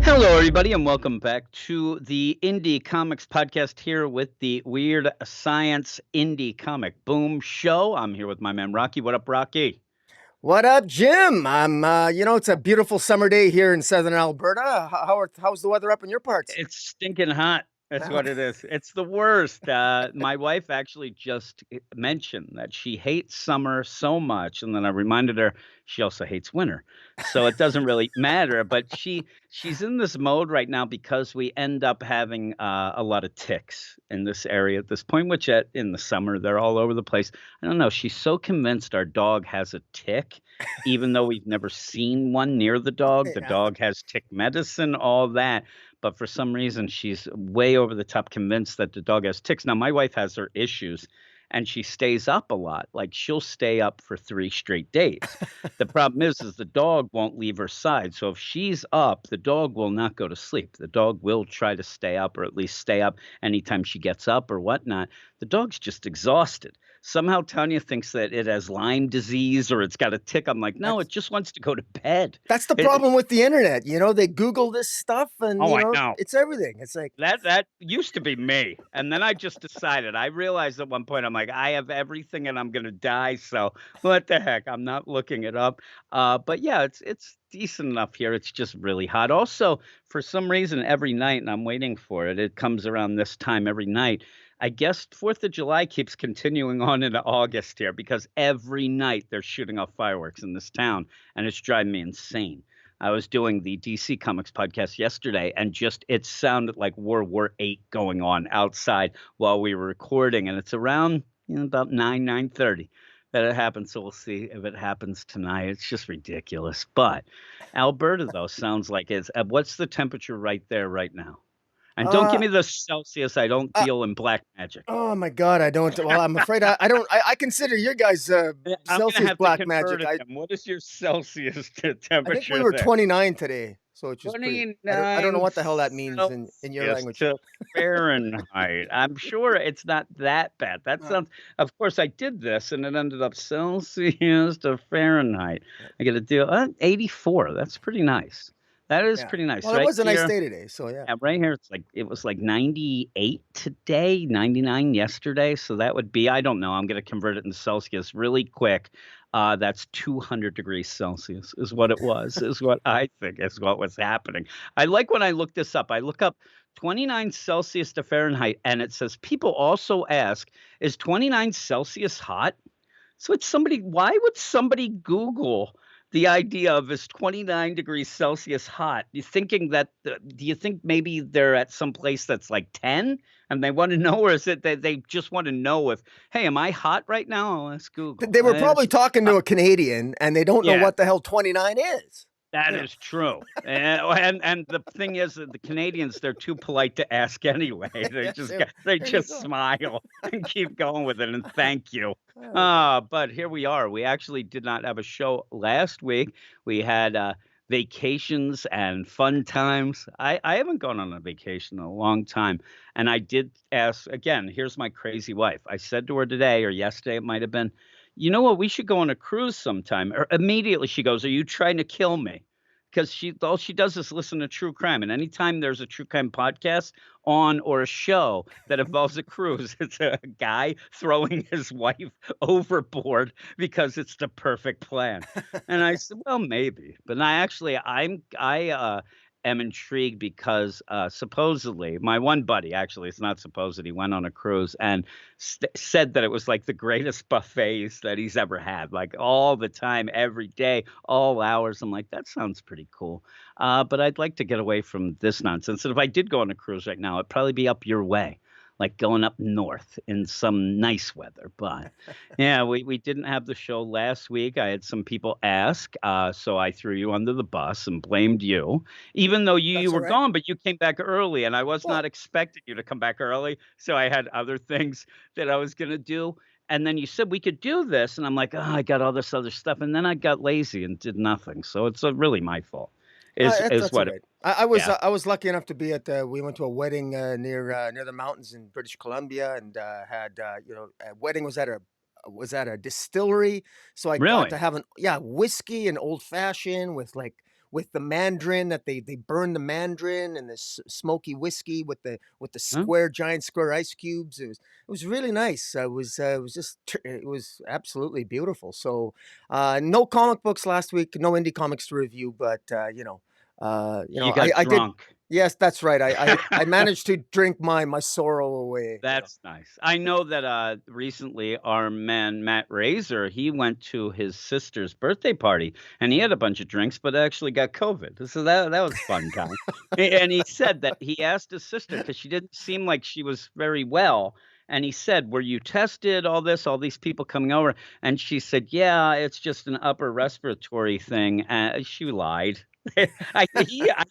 Hello, everybody, and welcome back to the Indie Comics Podcast here with the Weird Science Indie Comic Boom Show. I'm here with my man Rocky. What up, Rocky? What up, Jim? It's a beautiful summer day here in southern Alberta. How's the weather up in your parts? It's stinking hot. That's Oh, what it is. It's the worst. My wife actually just mentioned that she hates summer so much, and then I reminded her she also hates winter. So it doesn't really matter. But she's in this mode right now because we end up having a lot of ticks in this area at this point. Which in the summer they're all over the place. I don't know. She's so convinced our dog has a tick, even though we've never seen one near the dog. The yeah. dog has tick medicine, all that, but for some reason she's way over the top convinced that the dog has ticks. Now my wife has her issues and she stays up a lot. Like she'll stay up for 3 straight days. The problem is the dog won't leave her side. So if she's up, the dog will not go to sleep. The dog will try to stay up or at least stay up anytime she gets up or whatnot. The dog's just exhausted. Somehow Tanya thinks that it has Lyme disease or it's got a tick. I'm like, no, That's it just wants to go to bed. that's the It, problem with the internet. They Google this stuff and oh, I know. it's everything. It's like, That used to be me, and then I just decided I realized at one point, I'm like, "I have everything and I'm gonna die, so what the heck, I'm not looking it up." But yeah, it's decent enough here, it's just really hot. Also, for some reason, every night, and I'm waiting for it, it comes around this time every night. I guess 4th of July keeps continuing on into August here because every night they're shooting off fireworks in this town, and it's driving me insane. I was doing the DC Comics podcast yesterday, and just it sounded like World War VIII going on outside while we were recording, and it's around about 9:30 that it happens. So we'll see if it happens tonight. It's just ridiculous. But Alberta, though, sounds like it's. What's the temperature right there right now? And don't give uh, me the Celsius. I don't uh deal in black magic. oh my God, I don't. Well, I'm afraid I don't. I consider your guys I'm gonna Celsius have to black convert magic. it. I Then. What is your Celsius I think we temperature were there? 29 today, so it's just pretty. I don't know 29 what the hell that means in your Celsius language. to Fahrenheit. I'm sure it's not that bad. That Uh, sounds of course, I did this and it ended up Celsius to Fahrenheit. yeah, I gotta do 84. That's pretty nice. That is yeah. pretty nice. Well, it Right was a nice here day today, so yeah. right here, it was like 98 today, 99 yesterday. So that would be, I don't know. I'm gonna convert it into Celsius really quick. That's 200 degrees Celsius is what it was, is what I think is what was happening. I like when I look this up. I look up 29 Celsius to Fahrenheit, and it says people also ask, is 29 Celsius hot? So it's somebody, why would somebody Google the idea of is 29 degrees Celsius hot? You thinking that, do you think maybe they're at some place that's like 10 and they want to know, or is it that they just want to know if, hey, am I hot right now? Oh, let's Google. They were probably talking to a Canadian, and they don't know Yeah, what the hell 29 is. that You know? is true. And the thing is that the Canadians, they're too polite to ask anyway. They Yes, just there they there you just go. smile and keep going with it and thank you. Uh, But here we are. We actually did not have a show last week. We had vacations and fun times. I haven't gone on a vacation in a long time. And I did ask again, here's my crazy wife. I said to her today or yesterday, it might have been, you know what, we should go on a cruise sometime. Or immediately she goes, are you trying to kill me? Because she all she does is listen to true crime, and anytime there's a true crime podcast on or a show that involves a cruise, it's a guy throwing his wife overboard because it's the perfect plan. And I said, "Well, maybe." But I am intrigued because, supposedly my one buddy, actually, it's not supposed, he went on a cruise and said that it was like the greatest buffets that he's ever had, like all the time, every day, all hours. I'm like, that sounds pretty cool. But I'd like to get away from this nonsense. And if I did go on a cruise right now, it'd probably be up your way, like going up north in some nice weather. But yeah, we didn't have the show last week. I had some people ask, so I threw you under the bus and blamed you, even though you that's all were right. gone, but you came back early, and I was not Well, expecting you to come back early. So I had other things that I was gonna do. And then you said we could do this, and I'm like, oh, I got all this other stuff, and then I got lazy and did nothing. So it's really my fault. Is that's all what it? right. Yeah. I was lucky enough to be at we went to a wedding near the mountains in British Columbia, and had a wedding was at was at a distillery, so I got to Really? have an yeah, whiskey and old fashioned with like with the mandarin that they burn the mandarin and this smoky whiskey with the Huh? square giant square ice cubes. It was really nice. It was just it was absolutely beautiful. So no comic books last week, no indie comics to review, but You got I did. drunk. Yes, that's right. I managed to drink my sorrow away. That's nice. I know that, recently our man Matt Razor, he went to his sister's birthday party, and he had a bunch of drinks, but actually got COVID. So that was a fun time. And he said that he asked his sister because she didn't seem like she was very well, and he said, "Were you tested, all this, all these people coming over?" And she said, "Yeah, it's just an upper respiratory thing." She lied. I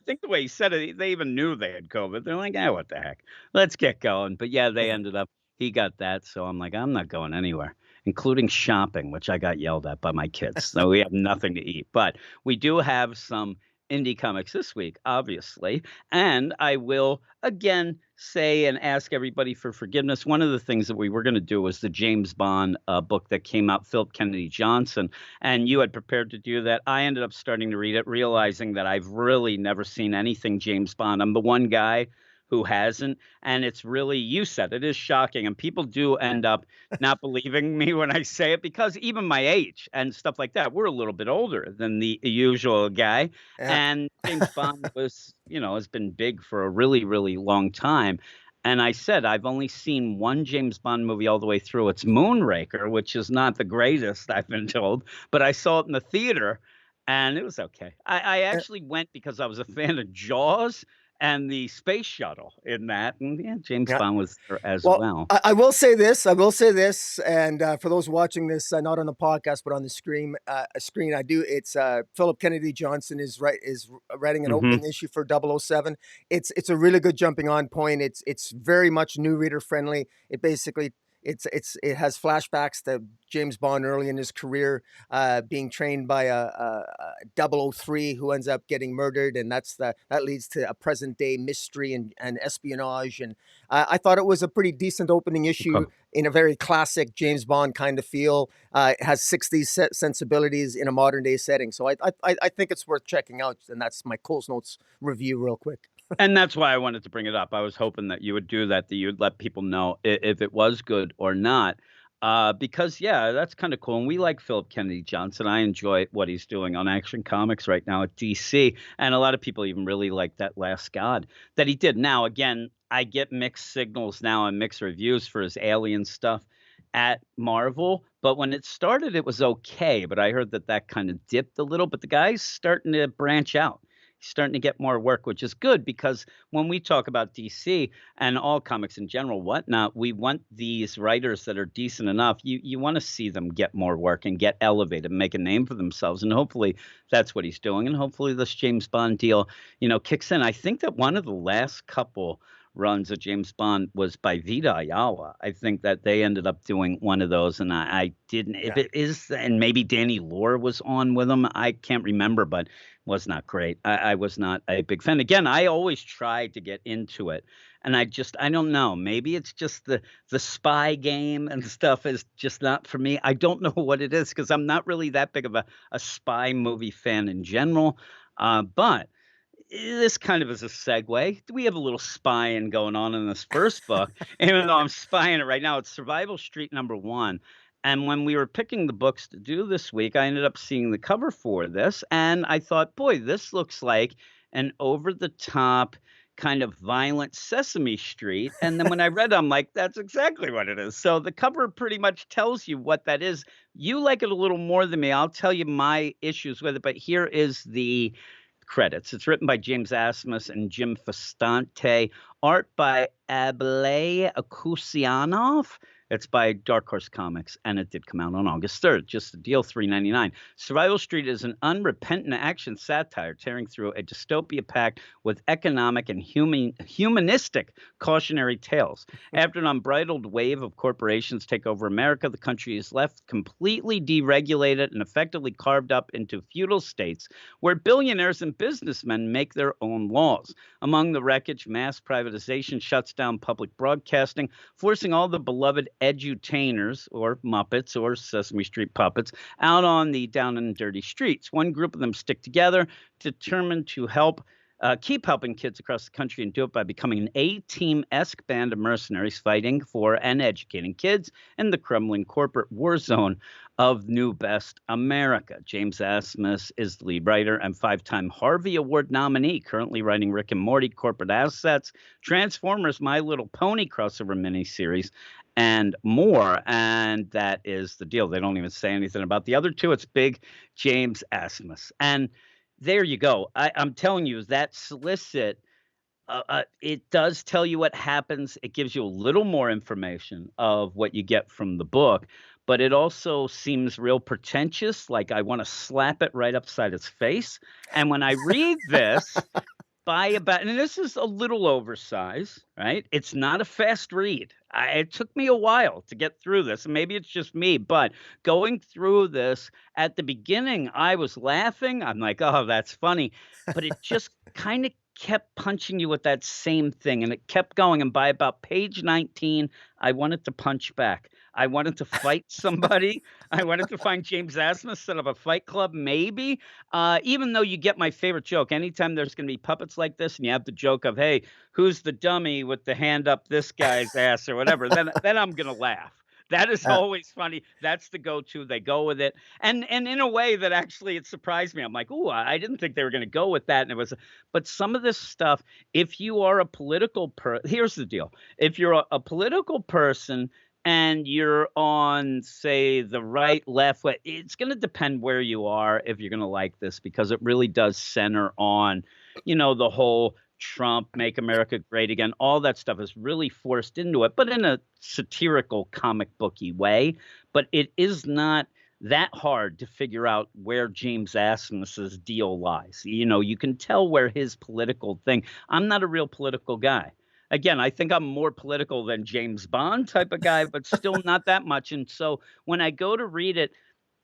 think the way he said it, they even knew they had COVID. They're like, "Ah, what the heck? Let's get going." But yeah, they Yeah. ended up he got that, so I'm like, "I'm not going anywhere," including shopping, which I got yelled at by my kids. So we have nothing to eat. But we do have some indie comics this week, obviously. And I will again say and ask everybody for forgiveness. One of the things that we were going to do was the James Bond book that came out, Philip Kennedy Johnson, and you had prepared to do that. I ended up starting to read it, realizing that I've really never seen anything James Bond. I'm the one guy who hasn't, and it's really, you said it is shocking, and people do end up not believing me when I say it because even my age and stuff like that, we're a little bit older than the usual guy, Yeah. and James Bond was, has been big for a really, really long time. And I said, I've only seen one James Bond movie all the way through. It's Moonraker, which is not the greatest, I've been told, but I saw it in the theater and it was okay. I actually went because I was a fan of Jaws and the space shuttle in that. And yeah, James Yeah. Bond was there as Well, well. I will say this. I will say this, and for those watching this, not on the podcast but on the screen, I do. It's Philip Kennedy Johnson is writing an Hmm. opening issue for 007. It's a really good jumping on point. It's very much new reader friendly. It basically it has flashbacks to James Bond early in his career, being trained by a 003 who ends up getting murdered, and that leads to a present day mystery and espionage and I thought it was a pretty decent opening issue Okay. in a very classic James Bond kind of feel. It has 60s sensibilities in a modern day setting. So I think it's worth checking out. And that's my Coles Notes review, real quick. And that's why I wanted to bring it up. I was hoping that you would do that, that you'd let people know if it was good or not. Because yeah, that's kind of cool. And we like Philip Kennedy Johnson. I enjoy what he's doing on Action Comics right now at DC. And a lot of people even really like that Last God that he did. Now, again, I get mixed signals now and mixed reviews for his Alien stuff at Marvel. But when it started, it was okay. But I heard that that kind of dipped a little. But the guy's starting to branch out. He's starting to get more work, which is good because when we talk about DC and all comics in general, whatnot, we want these writers that are decent enough. You want to see them get more work and get elevated, and make a name for themselves, and hopefully that's what he's doing. And hopefully this James Bond deal, kicks in. I think that one of the last couple runs of James Bond was by Vita Ayala. I think that they ended up doing one of those, and I didn't. If Yeah. it is, and maybe Danny Lore was on with them, I can't remember, but was not great. I was not a big fan. Again, I always tried to get into it, and I don't know. Maybe it's just the spy game and stuff is just not for me. I don't know what it is because I'm not really that big of a spy movie fan in general. But this kind of is a segue. We have a little spying going on in this first book, even though I'm spying it right now. It's Survival Street #1. And when we were picking the books to do this week, I ended up seeing the cover for this, and I thought, boy, this looks like an over the top kind of violent Sesame Street. And then when I read it, I'm like, that's exactly what it is. So the cover pretty much tells you what that is. You like it a little more than me. I'll tell you my issues with it, but here is the credits. It's written by James Asmus and Jim Festante, art by Ablay Akusianov. It's by Dark Horse Comics, and it did come out on August 3rd. Just a deal, $3.99. Survival Street is an unrepentant action satire tearing through a dystopia packed with economic and humanistic cautionary tales. After an unbridled wave of corporations take over America, the country is left completely deregulated and effectively carved up into feudal states where billionaires and businessmen make their own laws. Among the wreckage, mass privatization shuts down public broadcasting, forcing all the beloved edutainers or Muppets or Sesame Street puppets out on the down and dirty streets. One group of them stick together, determined to help keep helping kids across the country and do it by becoming an A-team-esque band of mercenaries fighting for and educating kids in the crumbling corporate war zone of New Best America. James Asmus is the lead writer and 5-time Harvey Award nominee, currently writing Rick and Morty, Corporate Assets, Transformers, My Little Pony crossover miniseries, and more. And that is the deal. They don't even say anything about the other two. It's big James Asmus. And there you go. I'm telling you, that solicit, it does tell you what happens. It gives you a little more information of what you get from the book, but it also seems real pretentious, like I want to slap it right upside its face. And when I read this, and this is a little oversized, right? It's not a fast read. It took me a while to get through this, and maybe it's just me, but going through this at the beginning, I was laughing. I'm like, oh, that's funny. But it just kind of kept punching you with that same thing, and it kept going. And by about page 19, I wanted to punch back. I wanted to fight somebody. I wanted to find James Asmus, set up a fight club, maybe. Even though you get my favorite joke, anytime there's going to be puppets like this, and you have the joke of, hey, who's the dummy with the hand up this guy's ass or whatever, then I'm going to laugh. That is Uh, always funny. That's the go-to. They go with it. And in a way that actually it surprised me. I'm like, ooh, I didn't think they were going to go with that. And it was, but some of this stuff, if you are a political here's the deal. If you're a political person and you're on, say, the right, left, it's going to depend where you are if you're going to like this, because it really does center on, the whole Trump, Make America Great Again. All that stuff is really forced into it, but in a satirical, comic booky way. But it is not that hard to figure out where James Asmus's deal lies. You can tell where his political thing. I'm not a real political guy. Again, I think I'm more political than James Bond type of guy, but still not that much. And so when I go to read it,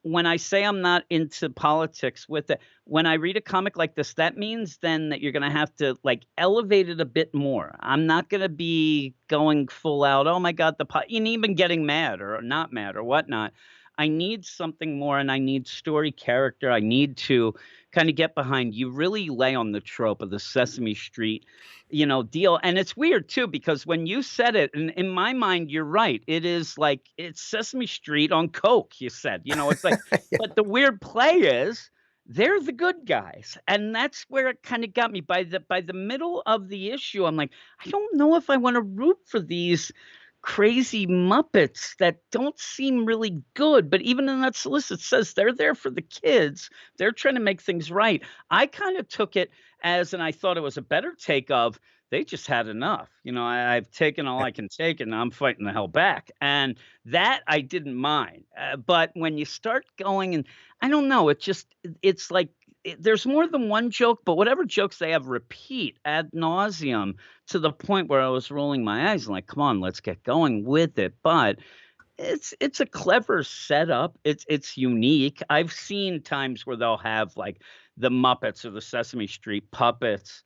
when I say I'm not into politics with it, when I read a comic like this, that means then that you're going to have to like elevate it a bit more. I'm not going to be going full out, oh my God, and even getting mad or not mad or whatnot. I need something more, and I need story character. I need to kind of get behind. You really lay on the trope of the Sesame Street, deal. And it's weird too, because when you said it, and in my mind, you're right. It is like it's Sesame Street on Coke, you said. It's like, yeah. but the weird play is they're the good guys. And that's where it kind of got me. By the middle of the issue, I'm like, I don't know if I want to root for these crazy Muppets that don't seem really good. But even in that solicit, it says they're there for the kids. They're trying to make things right. I kind of took it as, and I thought it was a better take of, they just had enough. I've taken all I can take, and I'm fighting the hell back. And that I didn't mind. But when you start going, and I don't know, it's like, there's more than one joke, but whatever jokes they have repeat ad nauseum to the point where I was rolling my eyes and like, come on, let's get going with it. But it's a clever setup. It's unique. I've seen times where they'll have like the Muppets or the Sesame Street puppets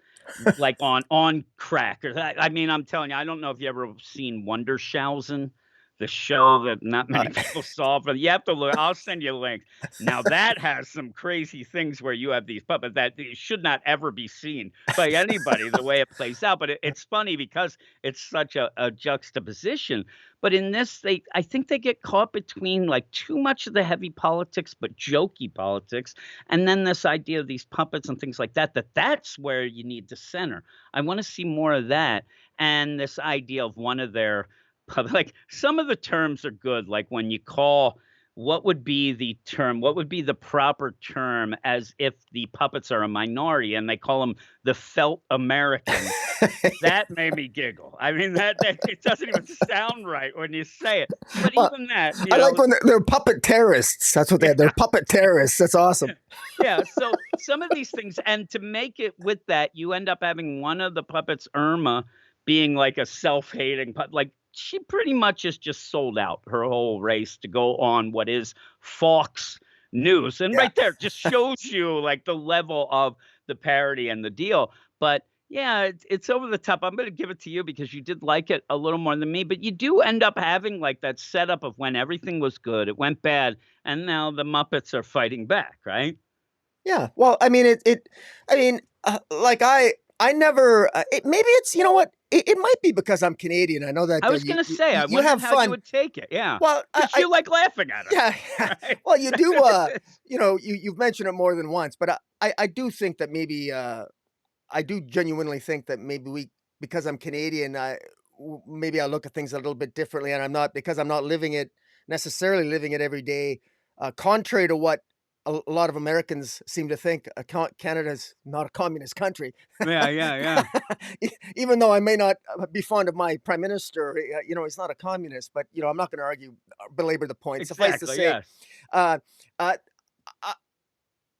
like on crack. I mean, I'm telling you, I don't know if you ever seen Wondershausen, the show that not Uh, many people saw, but you have to look. I'll send you links. Now that has some crazy things where you have these puppets that should not ever be seen by anybody, the way it plays out. But it's funny because it's such a juxtaposition. But in this, I think they get caught between like too much of the heavy politics, but jokey politics, and then this idea of these puppets and things like that. That's where you need to center. I want to see more of that, and this idea of one of their like some of the terms are good, like when you call, what would be the term, what would be the proper term as if the puppets are a minority, and they call them the felt Americans. That made me giggle. I mean, that it doesn't even sound right when you say it, but well, even that, I like when they're puppet terrorists. That's what they are. They're puppet terrorists. That's awesome. yeah. So some of these things, and to make it with that, you end up having one of the puppets, Irma, being like a self-hating like she pretty much is just sold out her whole race to go on what is Fox News. And Yeah. right there just shows you like the level of the parody and the deal. But Yeah, it's over the top. I'm gonna give it to you because you did like it a little more than me, but you do end up having, like, that setup of when everything was good, it went bad, and now the Muppets are fighting back, right? Yeah, well, I mean, I mean, like I never, maybe it's, you know what? It might be because I'm Canadian. I know I that was gonna say, I you wondered have how you fun. would take it, yeah, Well, because you like laughing at us, yeah, right? well, you do, you know, you've mentioned it more than once, but I do think that maybe, I do genuinely think that maybe because I'm Canadian, maybe I look at things a little bit differently, and I'm not because I'm not necessarily living it every day. Contrary to what a lot of Americans seem to think, Canada's not a communist country. Yeah, yeah, yeah. Even though I may not be fond of my prime minister, you know, he's not a communist. But you know, I'm not going to argue, belabor the point. Suffice to Exactly, say, yes. uh, uh,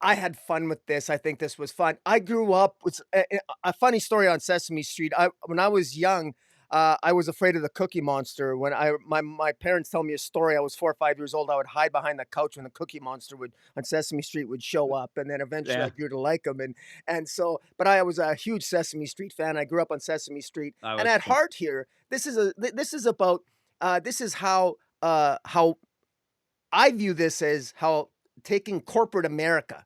I had fun with this. I think this was fun. I grew up with a funny story on Sesame Street. When I was young, I was afraid of the Cookie Monster. When my parents tell me a story, I was 4 or 5 years old. I would hide behind the couch when the Cookie Monster would on Sesame Street would show up, and then eventually I Yeah, grew to like him. And so, but I was a huge Sesame Street fan. I grew up on Sesame Street, I and was at too. heart here, this is about this is how I view this as how taking corporate America,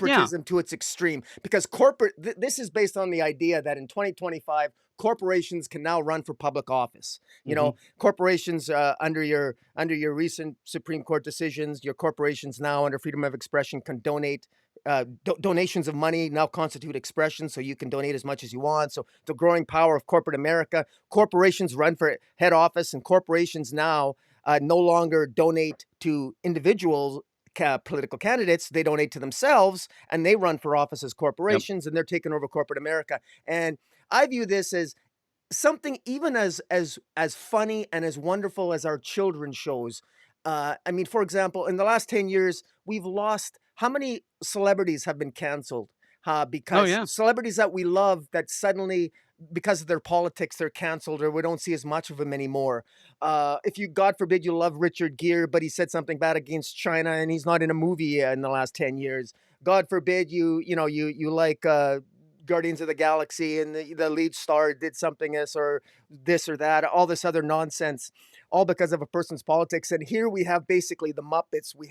Yeah, corporatism to its extreme, because this is based on the idea that in 2025, corporations can now run for public office. You mhm, know, corporations under your recent Supreme Court decisions, your corporations now under freedom of expression can donate. Donations of money now constitute expression, so you can donate as much as you want. So the growing power of corporate America, corporations run for head office, and corporations now no longer donate to individual political candidates. They donate to themselves and they run for office as yep. corporations and they're taking over corporate America. And I view this as something even as funny and as wonderful as our children shows. I mean, for example, in the last 10 years, we've lost how many celebrities have been canceled? Oh, Because yeah. celebrities that we love that suddenly, because of their politics, they're canceled or we don't see as much of them anymore. If you, God forbid, you love Richard Gere, but he said something bad against China and he's not in a movie in the last 10 years. God forbid you know, you like Guardians of the Galaxy and the lead star did something this or that, all this other nonsense, all because of a person's politics. And here we have basically the Muppets. We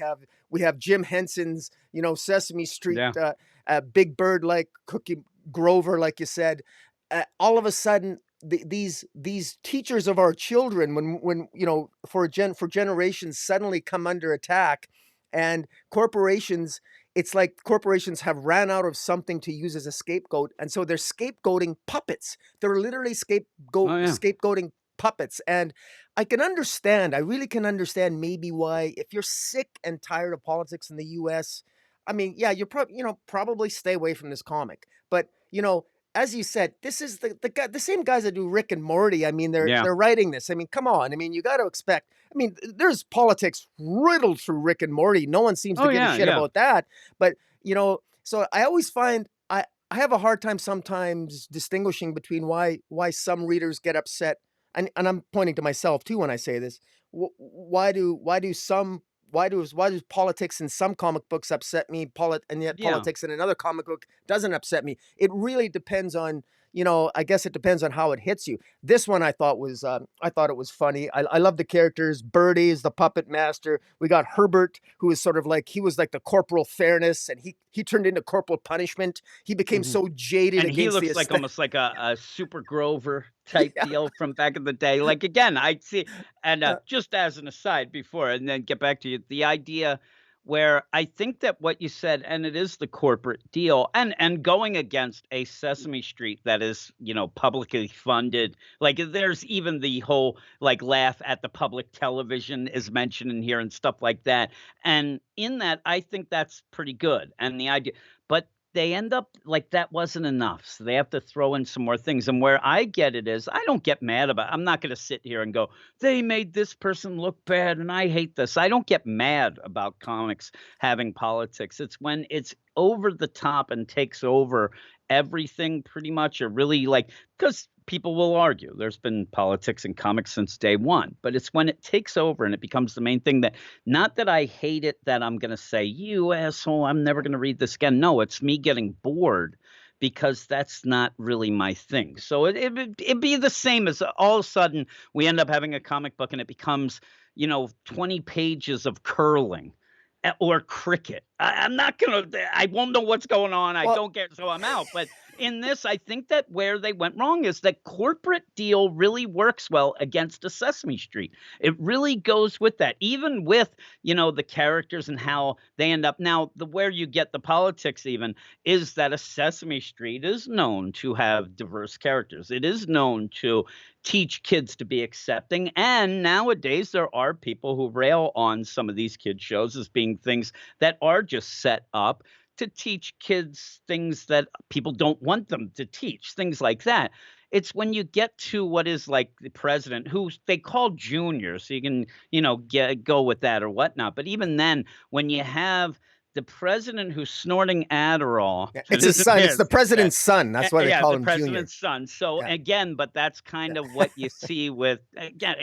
have Jim Henson's, you know, Sesame Street, Yeah, Big Bird like Cookie Grover, like you said. All of a sudden, these teachers of our children, when you know for generations, suddenly come under attack, and corporations it's like corporations have ran out of something to use as a scapegoat, and so they're scapegoating puppets. They're literally oh, yeah. scapegoating puppets, and I can understand. I really can understand maybe why, if you're sick and tired of politics in the U.S., I mean, yeah, you're probably probably stay away from this comic. But you know, as you said, this is the same guys that do Rick and Morty. I mean, Yeah. they're writing this. I mean, come on. I mean, you got to expect. I mean, there's politics riddled through Rick and Morty. No one seems to Oh, give a yeah, shit yeah. about that. But you know, so I always find I have a hard time sometimes distinguishing between why some readers get upset, and I'm pointing to myself too when I say this. Why does politics in some comic books upset me, and yet Yeah. politics in another comic book doesn't upset me? It really depends on, you know, I guess it depends on how it hits you. This one I thought it was funny. I love the characters. Birdie is the puppet master. We got Herbert, who is sort of like he was like the corporal fairness, and he turned into corporal punishment. He became Mhm. so jaded And he against the looks like aesthetic. almost like a Super Grover type Yeah. deal from back in the day. Like, again, I see and, Uh, just as an aside before and then get back to you, the idea where I think that what you said and it is the corporate deal and going against a Sesame Street that is, publicly funded. Like, there's even the whole, like, laugh at the public television is mentioned in here and stuff like that. And in that, I think that's pretty good. And the idea but they end up like that wasn't enough, so they have to throw in some more things, and where I get it is, I don't get mad about I'm not gonna sit here and go, "They made this person look bad, and I hate this." I don't get mad about comics having politics. It's when it's over the top and takes over everything pretty much, or really, like, because people will argue, there's been politics in comics since day one, but it's when it takes over and it becomes the main thing that not that I hate it that I'm gonna say, "You asshole, I'm never gonna read this again." No, it's me getting bored because that's not really my thing. So it'd be the same as all of a sudden we end up having a comic book and it becomes, 20 pages of curling or cricket. I'm not gonna. I won't know what's going on. I Well, don't get, so I'm out. But in this, I think that where they went wrong is that corporate deal really works well against a Sesame Street. It really goes with that, even with the characters and how they end up. Now, the where you get the politics even is that a Sesame Street is known to have diverse characters. It is known to teach kids to be accepting. And nowadays, there are people who rail on some of these kids' shows as being things that are just set up to teach kids things that people don't want them to teach, things like that. It's when you get to what is like the president, who they call junior, so you can, go with that or whatnot. But even then, when you have the president who's snorting Adderall yeah, that it's his isn't son. It's the his, yeah, president's son. That's why they yeah, call the him Junior. president's son. So Yeah, again, but that's kind of what you see with, again,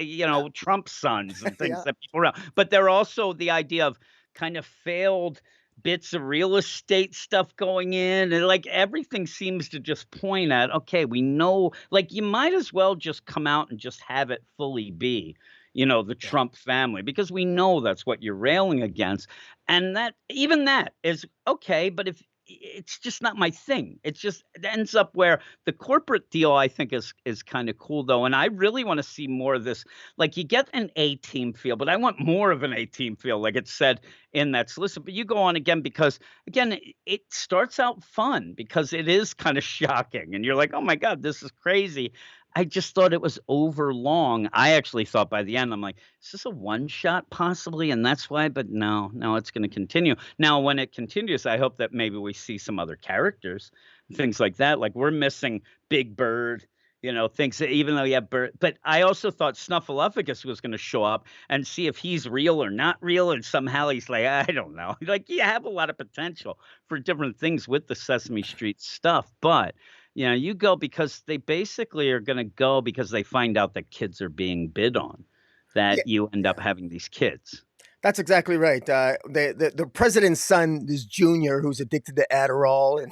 Trump's sons and things yeah, that people around. But they're also the idea of kind of failed bits of real estate stuff going in, and like everything seems to just point at, okay, we know, like you might as well just come out and just have it fully be, the yeah. Trump family, because we know that's what you're railing against. And that, even that is okay, but if it's just not my thing. It's just, it ends up where the corporate deal I think is kind of cool though, and I really want to see more of this. Like you get an A team feel, but I want more of an A team feel, like it said in that solicit. But you go on again because again, it starts out fun because it is kind of shocking, and you're like, oh my god, this is crazy. I just thought it was over long. I actually thought by the end, I'm like, is this a one shot possibly? And that's why, but no, no, it's going to continue. Now, when it continues, I hope that maybe we see some other characters, things like that. Like we're missing Big Bird, things that even though you have Bird, but I also thought Snuffleupagus was going to show up and see if he's real or not real. And somehow he's like, I don't know. Like you have a lot of potential for different things with the Sesame Street stuff, but you go because they basically are gonna go because they find out that kids are being bid on, Yeah, that you end up yeah. having these kids. That's exactly right. The president's son is Junior, who's addicted to Adderall, and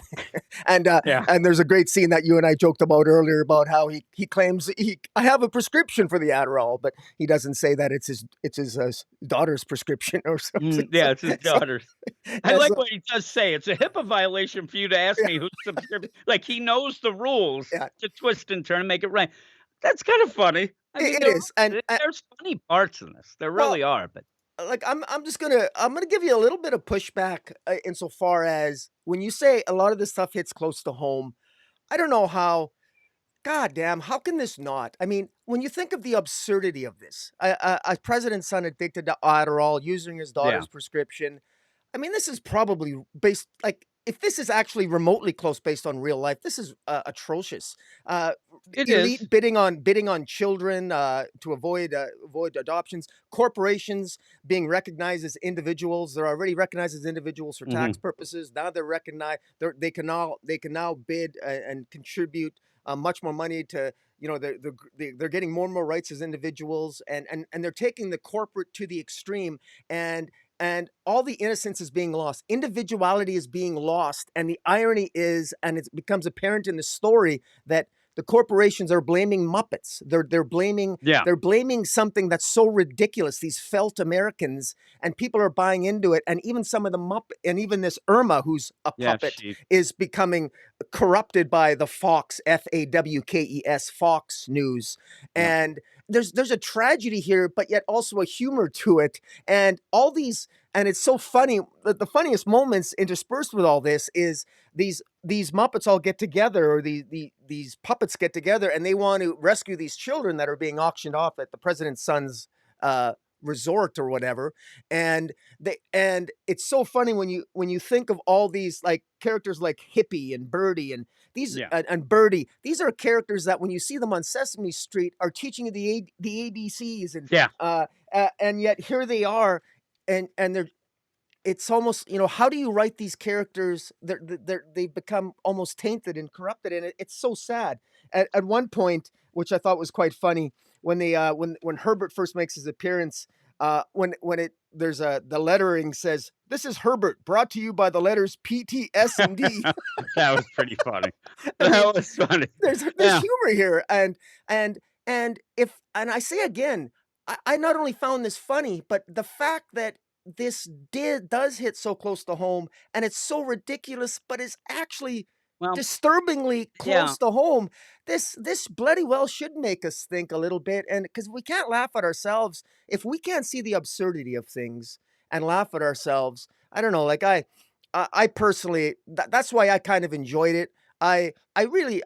and uh, Yeah. and there's a great scene that you and I joked about earlier about how he claims I have a prescription for the Adderall, but he doesn't say that it's his daughter's prescription or something. Yeah, it's his So daughter's. I yeah, like so what he does say. It's a HIPAA violation for you to ask yeah, me who's subscribed. Like he knows the rules yeah, to twist and turn and make it right. That's kind of funny. I mean, it is, there's funny parts in this. There well, really are, but like I'm gonna give you a little bit of pushback insofar as when you say a lot of this stuff hits close to home. I don't know how. God damn, how can this not? I mean, when you think of the absurdity of this, a president's son addicted to Adderall, using his yeah, daughter's prescription. I mean, this is probably based like if this is actually remotely close based on real life, this is atrocious. Uh, it is. Elite bidding on children to avoid adoptions. Corporations being recognized as individuals. They're already recognized as individuals for tax Hmm. purposes. Now they're recognized. They can now bid and contribute much more money to they're getting more and more rights as individuals, and they're taking the corporate to the extreme, and all the innocence is being lost, individuality is being lost, and the irony is, and it becomes apparent in the story, that the corporations are blaming Muppets. Yeah, They're blaming something that's so ridiculous, these felt Americans, and people are buying into it. And even some of the Muppet, and even this Irma, who's a yeah, puppet, she, is becoming corrupted by the Fox, Fawkes, Fox News. yeah, And there's a tragedy here, but yet also a humor to it. And all these, and it's so funny. The funniest moments interspersed with all this is these Muppets all get together, or these puppets get together, and they want to rescue these children that are being auctioned off at the president's son's uh, resort or whatever. And it's so funny when you think of all these like characters like Hippie and Birdie and these yeah, and Birdie. These are characters that when you see them on Sesame Street are teaching you the ABCs, yeah. and yet here they are, and they're it's almost, how do you write these characters? They've become almost tainted and corrupted, and it's so sad. At one point, which I thought was quite funny, when when Herbert first makes his appearance, when it there's a the lettering says, "This is Herbert, brought to you by the letters P, T, S, and D." That was pretty funny. I mean, That was funny. there's Yeah. humor here, and and I say again, I not only found this funny, but the fact that this does hit so close to home, and it's so ridiculous, but it's actually Well, disturbingly yeah. close to home. This bloody well should make us think a little bit, and because we can't laugh at ourselves if we can't see the absurdity of things and laugh at ourselves. I don't know, like I personally, that's why I kind of enjoyed it. I really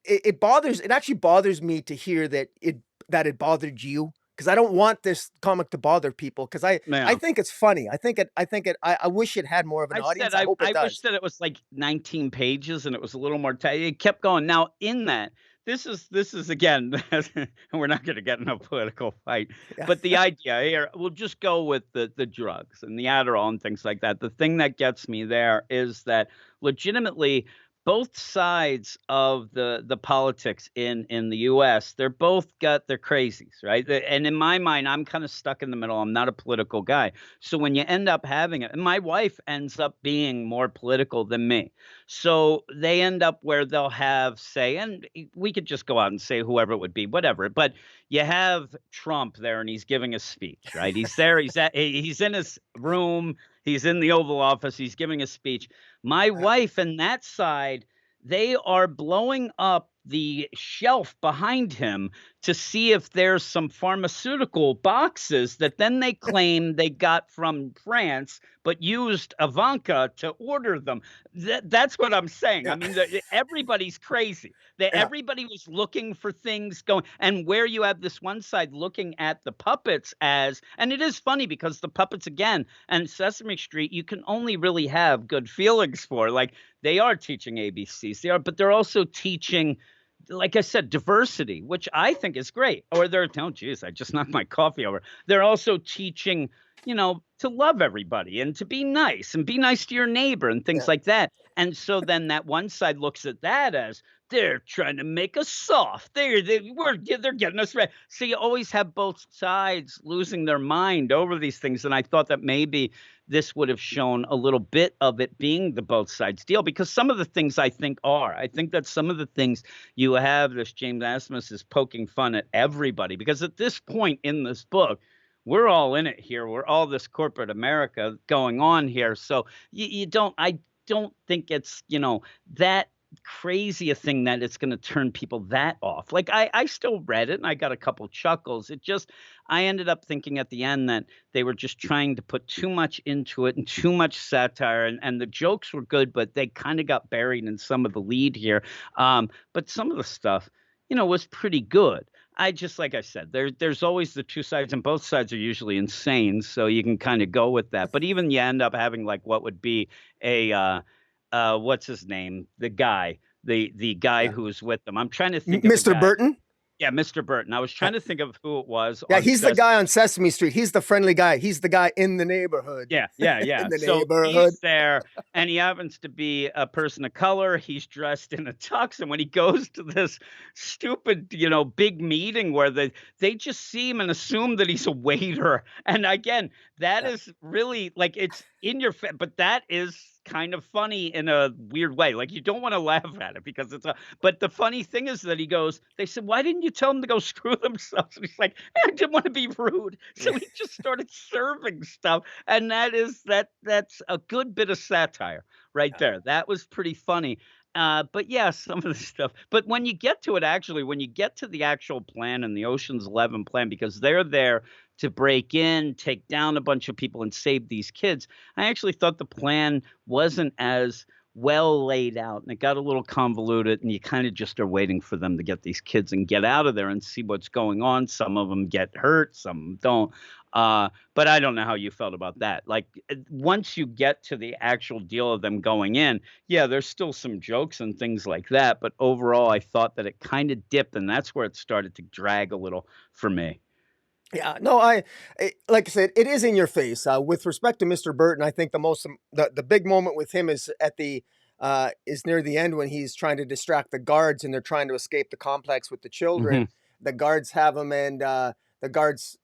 it actually bothers me to hear that it bothered you, because I don't want this comic to bother people, because I Yeah. think it's funny. I wish it had more of an I said audience. I hope it I wish does. that it was like 19 pages and it was a little more tight. It kept going. Now, in that, this is again, and we're not going to get in a political fight, Yeah. but the idea here, we'll just go with the drugs and the Adderall and things like that. The thing that gets me there is that legitimately both sides of the politics in the US, they're both got their crazies, right? And in my mind, I'm kind of stuck in the middle. I'm not a political guy. So when you end up having it, and my wife ends up being more political than me. So they end up where they'll have say, and we could just go out and say whoever it would be, whatever. But you have Trump there and he's giving a speech, right? He's there, he's in his room, he's in the Oval Office, he's giving a speech. My wife and that side, they are blowing up the shelf behind him to see if there's some pharmaceutical boxes that then they claim they got from France, but used Ivanka to order them. That's what I'm saying. I Yeah. mean, everybody's crazy. Yeah. Everybody was looking for things going, and where you have this one side looking at the puppets as, and it is funny because the puppets again and Sesame Street, you can only really have good feelings for. Like they are teaching ABCs, they are, but they're also teaching, like I said, diversity, which I think is great. Or they're, oh, geez, I just knocked my coffee over. They're also teaching, to love everybody and to be nice to your neighbor and things Yeah. like that. And so then that one side looks at that as they're trying to make us soft. They're getting us ready. So you always have both sides losing their mind over these things. And I thought that maybe this would have shown a little bit of it being the both sides deal, because some of the things I think are. I think that some of the things you have, this James Asmus is poking fun at everybody, because at this point in this book, we're all in it here. We're all this corporate America going on here. So I don't think it's, that crazy a thing that it's going to turn people that off. Like I still read it and I got a couple chuckles. I ended up thinking at the end that they were just trying to put too much into it and too much satire, and the jokes were good, but they kind of got buried in some of the lead here. But some of the stuff, was pretty good. I just, like I said, there's always the two sides, and both sides are usually insane, so you can kind of go with that. But even you end up having like what would be a what's his name? The guy Yeah. who's with them. I'm trying to think of the Mr. guy. Burton. Yeah, Mr. Burton. I was Yeah. trying to think of who it was Yeah, on he's the Ses guy on Sesame Street. He's the friendly guy. He's the guy in the neighborhood. Yeah, yeah, In yeah. the So neighborhood. he's there, and he happens to be a person of color. He's dressed in a tux, and when he goes to this stupid, big meeting where they just see him and assume that he's a waiter. And again, that Yeah. is really like it's in your face, but that is kind of funny in a weird way. Like you don't want to laugh at it because it's a. But the funny thing is that he goes. They said, "Why didn't you tell them to go screw themselves?" And he's like, "I didn't want to be rude," so he just started serving stuff, and that's a good bit of satire right there. That was pretty funny. But yeah, some of the stuff. But when you get to it, actually, when you get to the actual plan and the Ocean's 11 plan, because they're there to break in, take down a bunch of people, and save these kids, I actually thought the plan wasn't as well laid out, and it got a little convoluted, and you kind of just are waiting for them to get these kids and get out of there and see what's going on. Some of them get hurt, some don't. But I don't know how you felt about that. Like once you get to the actual deal of them going in, yeah, there's still some jokes and things like that. But overall, I thought that it kind of dipped, and that's where it started to drag a little for me. Yeah, no, like I said, it is in your face. With respect to Mr. Burton, I think the big moment with him is is near the end when he's trying to distract the guards and they're trying to escape the complex with the children. Hmm. The guards have him, and the guards,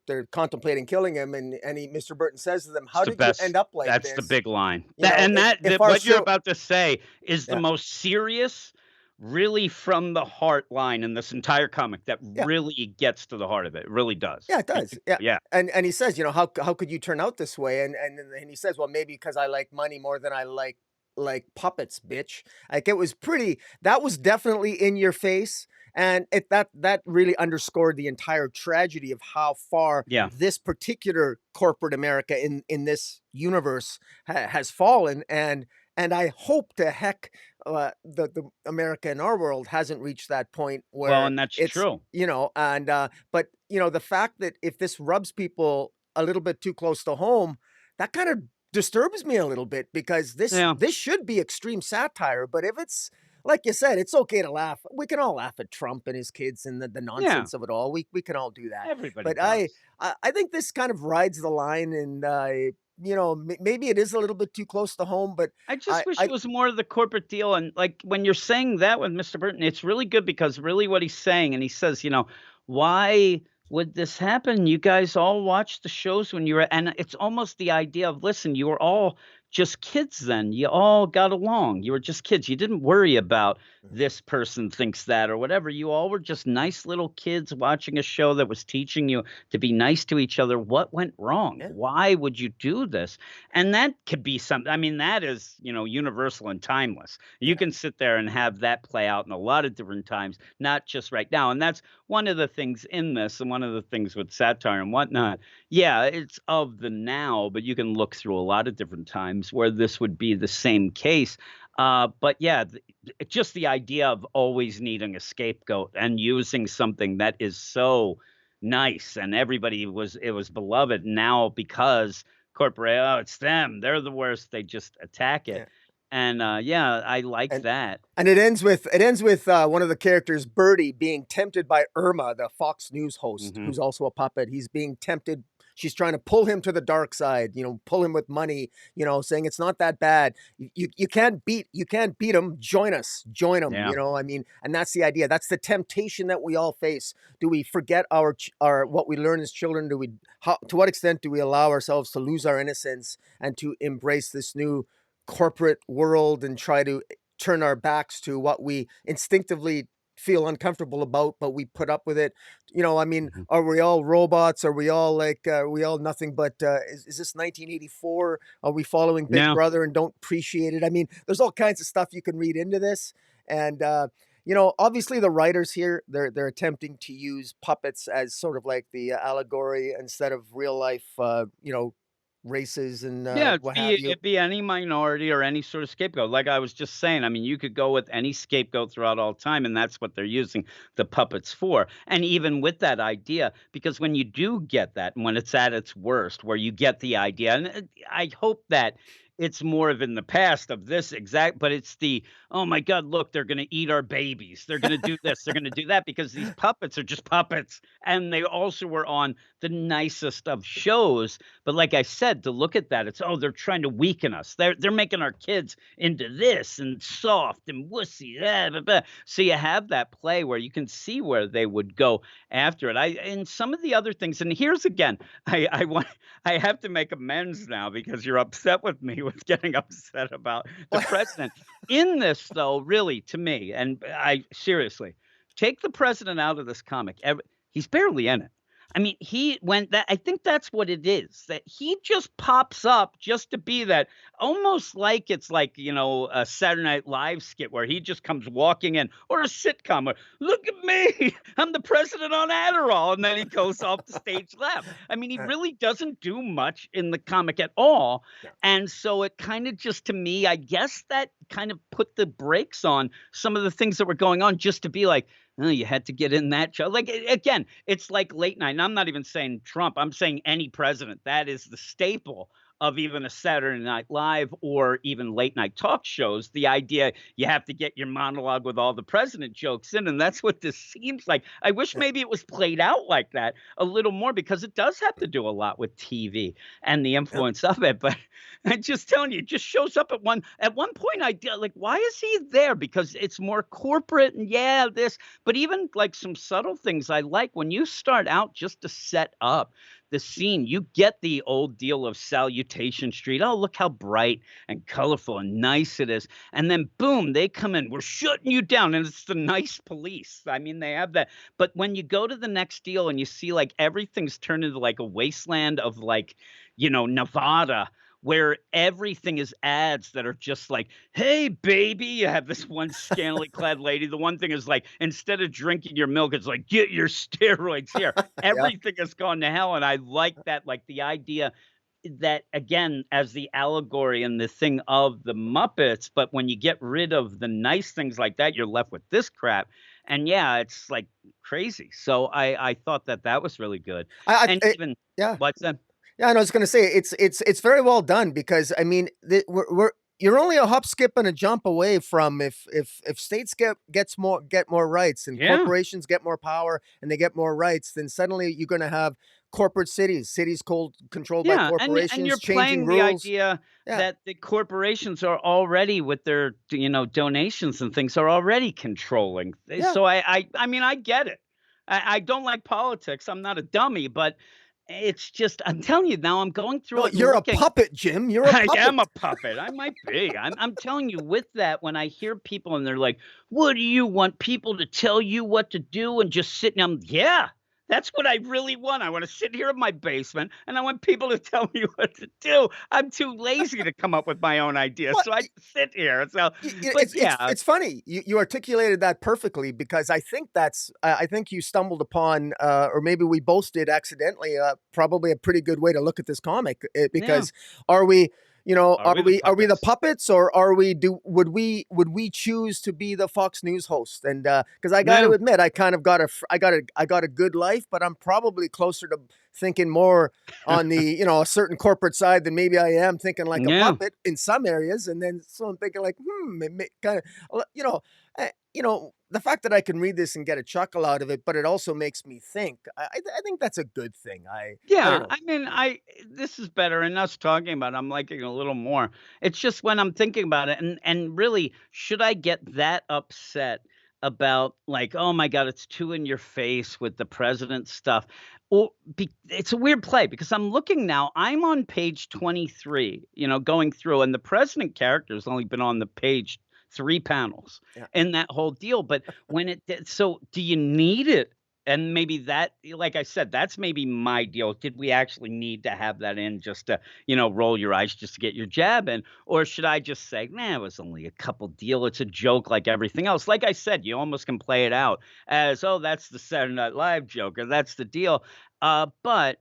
they're contemplating killing him, and Mr. Burton says to them, It's "How the did you best end up like that's the this? big line. You That know, and if that our what you're show." about to say is the Yeah, most serious, really from the heart line in this entire comic that yeah. really gets to the heart of it. It really does. Yeah, it It's does. Yeah, yeah. and he says, how could you turn out this way? And he says, well, maybe because I like money more than I like puppets, bitch. Like it was pretty. That was definitely in your face, and that really underscored the entire tragedy of how far Yeah. this particular corporate America in this universe has fallen. And I hope to heck the America in our world hasn't reached that point Well, where and that's it's true. and but the fact that if this rubs people a little bit too close to home, that kind of disturbs me a little bit because this Yeah. this should be extreme satire. But if it's like you said, it's okay to laugh. We can all laugh at Trump and his kids and the Yeah. nonsense of it all. We can all do that. Everybody But I does. I I think this kind of rides the line, and maybe it is a little bit too close to home. But I just wish I it was more of the corporate deal, and, like, when you're saying that with Mr. Burton, it's really good because really what he's saying and he says, "Why would this happen? You guys all watched the shows when you were" and it's almost the idea of, "Listen, you were all just kids then. You all got along. You were just kids. You didn't worry about this person thinks that or whatever. You all were just nice little kids watching a show that was teaching you to be nice to each other. What went wrong? yeah, Why would you do this?" And that could be something. I mean, that is, universal and timeless. You yeah, can sit there and have that play out in a lot of different times, not just right now. And that's one of the things in this, and one of the things with satire and whatnot. Yeah, it's of the now, but you can look through a lot of different times where this would be the same case. But yeah, just the idea of always needing a scapegoat and using something that is so nice and it was beloved now because corporate, "Oh, it's them. They're the worst." They just attack it. yeah. And, yeah, I like And that. and it ends with one of the characters, Birdie, being tempted by Irma, the Fox News host, Mhm. who's also a puppet. He's being tempted. She's trying to pull him to the dark side, pull him with money, saying it's not that bad. You can't beat him. Join us, join him. Yeah. I mean, and that's the idea. That's the temptation that we all face. Do we forget our what we learn as children? To what extent do we allow ourselves to lose our innocence and to embrace this new corporate world and try to turn our backs to what we instinctively feel uncomfortable about, but we put up with it. I mean, Mhm. are we all robots? Are we all nothing but, is this 1984? Are we following Big No. Brother and don't appreciate it? I mean, there's all kinds of stuff you can read into this. And, obviously the writers here, they're attempting to use puppets as sort of like the allegory instead of real life, races and Yeah, what have you. it'd be any minority or any sort of scapegoat. Like I was just saying, I mean, you could go with any scapegoat throughout all time, and that's what they're using the puppets for. And even with that idea, because when you do get that, and when it's at its worst, where you get the idea, and I hope that it's more of in the past of this exact, but it's the, "Oh my God, look, they're gonna eat our babies. They're gonna do this, they're gonna do that," because these puppets are just puppets. And they also were on the nicest of shows, but like I said, to look at that, it's, "Oh, they're trying to weaken us. They're making our kids into this and soft and wussy." Blah, blah." So you have that play where you can see where they would go after it. I and some of the other things, and here's again, I want I have to make amends now because you're upset with me with getting upset about the president. In this, though, really, to me, and I seriously, take the president out of this comic. He's barely in it. I mean, he when that I think that's what it is, that he just pops up just to be that almost like it's like, a Saturday Night Live skit where he just comes walking in or a sitcom where, "Look at me, I'm the president on Adderall," and then he goes off the stage left. I mean, he Uh, really doesn't do much in the comic at all, yeah. and so it kinda just to me, I guess that kind of put the brakes on some of the things that were going on just to be like, "Oh, you had to get in that show." Like, again, it's like late night, and I'm not even saying Trump, I'm saying any president. That is the staple of even a Saturday Night Live or even late night talk shows, the idea you have to get your monologue with all the president jokes in, and that's what this seems like. I wish Yeah, maybe it was played out like that a little more because it does have to do a lot with TV and the yeah. influence of it, but I'm just telling you, it just shows up at one point I did like, why is he there? Because it's more corporate and yeah, this, but even like some subtle things I like when you start out just to set up the scene, you get the old deal of Salutation Street. Oh, look how bright and colorful and nice it is. And then boom, they come in, we're shutting you down. And it's the nice police. I mean, they have that. But when you go to the next deal and you see like everything's turned into like a wasteland of like, Nevada, where everything is ads that are just like, "Hey, baby," you have this one scantily clad lady. The one thing is like, instead of drinking your milk, it's like, "Get your steroids here." Yeah. Everything has gone to hell, and I like that, like, the idea that, again, as the allegory and the thing of the Muppets, but when you get rid of the nice things like that, you're left with this crap, and yeah, it's, like, crazy. So I thought that that was really good, and I even yeah. what's that? Yeah, and I was gonna say it's very well done because I mean we're you're only a hop, skip, and a jump away from if states get more rights and Yeah. corporations get more power and they get more rights, then suddenly you're gonna have corporate cities controlled by Yeah, and corporations you're changing playing the rules. idea Yeah, that the corporations are already with their, donations and things are already controlling. yeah. So I mean, I get it. I don't like politics. I'm not a dummy, but it's just I'm telling you now, I'm going through No, it and you're a looking. puppet, Jim. You're a I am puppet. a puppet. I might be. I'm telling you with that, when I hear people and they're like, "What do you want people to tell you what to do and just sit down?" Yeah, that's what I really want. I want to sit here in my basement and I want people to tell me what to do. I'm too lazy to come up with my own ideas, What? so I just sit here. So, but It's yeah, it's funny. You articulated that perfectly because I think I think you stumbled upon, or maybe we both did accidentally, probably a pretty good way to look at this comic, yeah. because are we, Are we the are we the puppets? puppets or are we do would we choose to be the Fox News host? And because I got to No. admit, I kind of got I got a good life, but I'm probably closer to thinking more on the a certain corporate side than maybe I am thinking like a Yeah. puppet in some areas, and then so I'm thinking like, kind of, the fact that I can read this and get a chuckle out of it, but it also makes me think. I think that's a good thing. I don't Yeah, know. I mean, I this is better, and us talking about it, I'm liking it a little more. It's just when I'm thinking about it, and really, should I get that upset about like, oh my God, it's too in your face with the president stuff? Or it's a weird play because I'm looking now. I'm on page 23, going through, and the president character has only been on the page 3 panels Yeah, in that whole deal. But so do you need it? And maybe that, like I said, that's maybe my deal. Did we actually need to have that in just to, roll your eyes just to get your jab in? Or should I just say, nah, it was only a couple deal. It's a joke like everything else. Like I said, you almost can play it out as, oh, that's the Saturday Night Live joke or that's the deal. But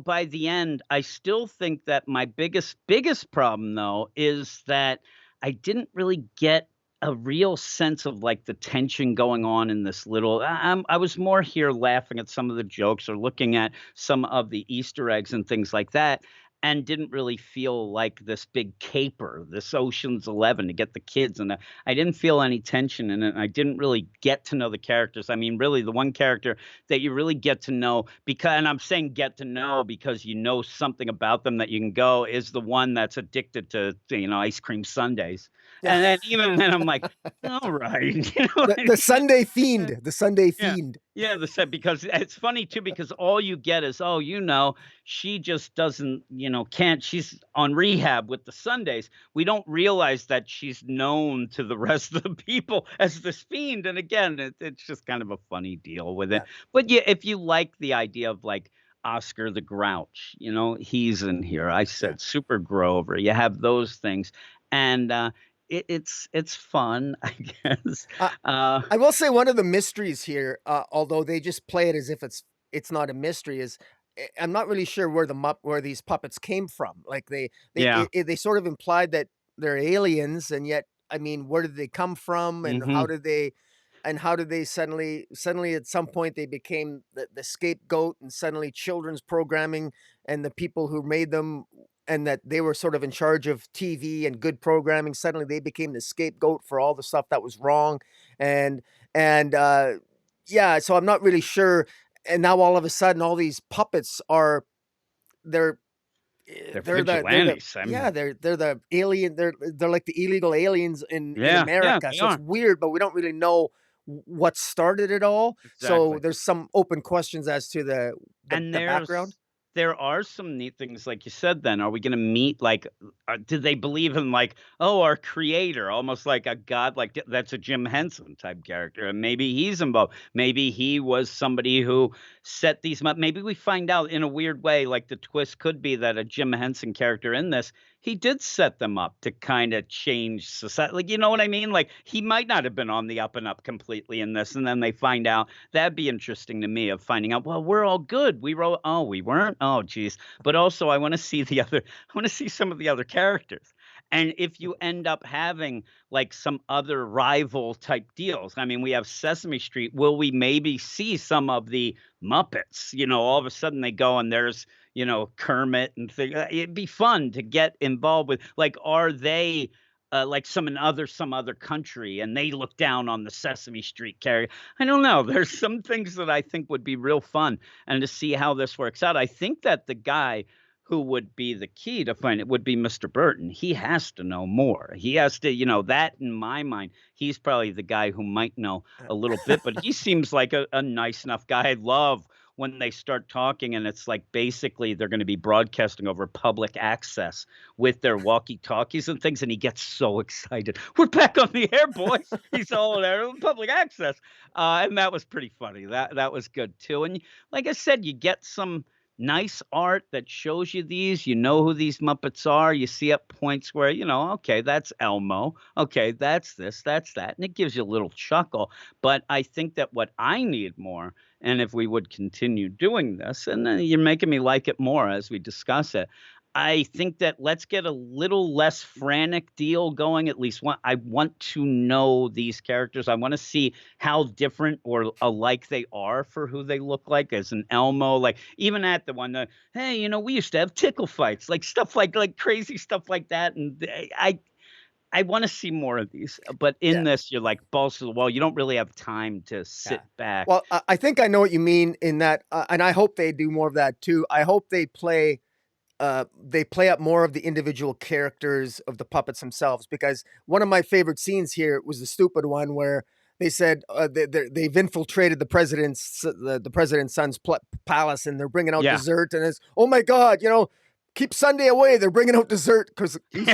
by the end, I still think that my biggest problem though is that I didn't really get a real sense of, like, the tension going on in this little I was more here laughing at some of the jokes or looking at some of the Easter eggs and things like that, and didn't really feel like this big caper, this Ocean's 11 to get the kids, and I didn't feel any tension in it, and I didn't really get to know the characters. I mean, really, the one character that you really get to know because and I'm saying get to know because you know something about them that you can go, is the one that's addicted to, ice cream sundaes. yeah. And then even then, I'm like, "All right." You know what I The mean? Sunday Yeah. fiend, the Sunday Yeah. fiend. Yeah, the set because it's funny too because all you get is, "Oh, she just doesn't, can't she's on rehab with the Sundays." We don't realize that she's known to the rest of the people as this fiend, and again, it's just kind of a funny deal with it. Yeah, But, yeah, if you like the idea of, like, Oscar the Grouch, he's in here. I yeah. said Super Grover. You have those things, and, it's fun, I guess. Uh, Uh, I will say one of the mysteries here, although they just play it as if it's not a mystery, is I'm not really sure where where these puppets came from. Like yeah. they sort of implied that they're aliens, and yet I mean, where did they come from, and Mhm. how did they suddenly at some point they became the scapegoat, and suddenly children's programming and the people who made them. and that they were sort of in charge of TV and good programming. Suddenly they became the scapegoat for all the stuff that was wrong. And and yeah, so I'm not really sure. And now all of a sudden all these puppets are they're They're they're the vigilantes. I yeah, mean, they're the alien they're like the illegal aliens in yeah, yeah, America. they So it's are. weird, but we don't really know what started it all. So Exactly. there's some open questions as to And the background. there are some neat things, like you said then. Are we gonna meet, like, do they believe in, like, oh, our creator, almost like a god, like, that's a Jim Henson type character, and maybe he's involved. Maybe he was somebody who set these up. Maybe we find out in a weird way, like, the twist could be that a Jim Henson character in this, he did set them up to kinda change society, like, you know what I mean? Like, he might not have been on the up and up completely in this, and then they find out. That'd be interesting to me, of finding out, well, we're all good. We wrote, oh, we weren't. Oh, geez. But also, I want to see I want to see some of the other characters. And if you end up having like some other rival type deals, I mean, we have Sesame Street. Will we maybe see some of the Muppets? All of a sudden they go and there's, Kermit and things. It'd be fun to get involved with. Like, are they like some other country, and they look down on the Sesame Street character? I don't know. There's some things that I think would be real fun, and to see how this works out. I think that the guy who would be the key to find it would be Mr. Burton. He has to know more. He has to, that in my mind, he's probably the guy who might know a little bit, but he seems like a nice enough guy. I love when they start talking and it's like basically they're going to be broadcasting over public access with their walkie-talkies and things, and he gets so excited. We're back on the air, boys. He's all there, public access, and that was pretty funny. That was good too. And like I said, you get some nice art that shows you these. You know who these Muppets are. You see at points where okay, that's Elmo. Okay, that's this, that's that, and it gives you a little chuckle. But I think that what I need more, and if we would continue doing this, and you're making me like it more as we discuss it, I think that let's get a little less frantic deal going. At least one. I want to know these characters. I want to see how different or alike they are for who they look like as an Elmo. Like even at the one, hey, we used to have tickle fights, like stuff like crazy stuff like that. And I want to see more of these. But in Yeah. this, you're like balls to the wall. You don't really have time to Yeah. sit back. Well, I think I know what you mean in that, and I hope they do more of that too. I hope they play up more of the individual characters of the puppets themselves, because one of my favorite scenes here was the stupid one where they said they've infiltrated the president's son's palace, and they're bringing out Yeah. dessert, and it's, oh my god, keep Sunday away. They're bringing out dessert because he's,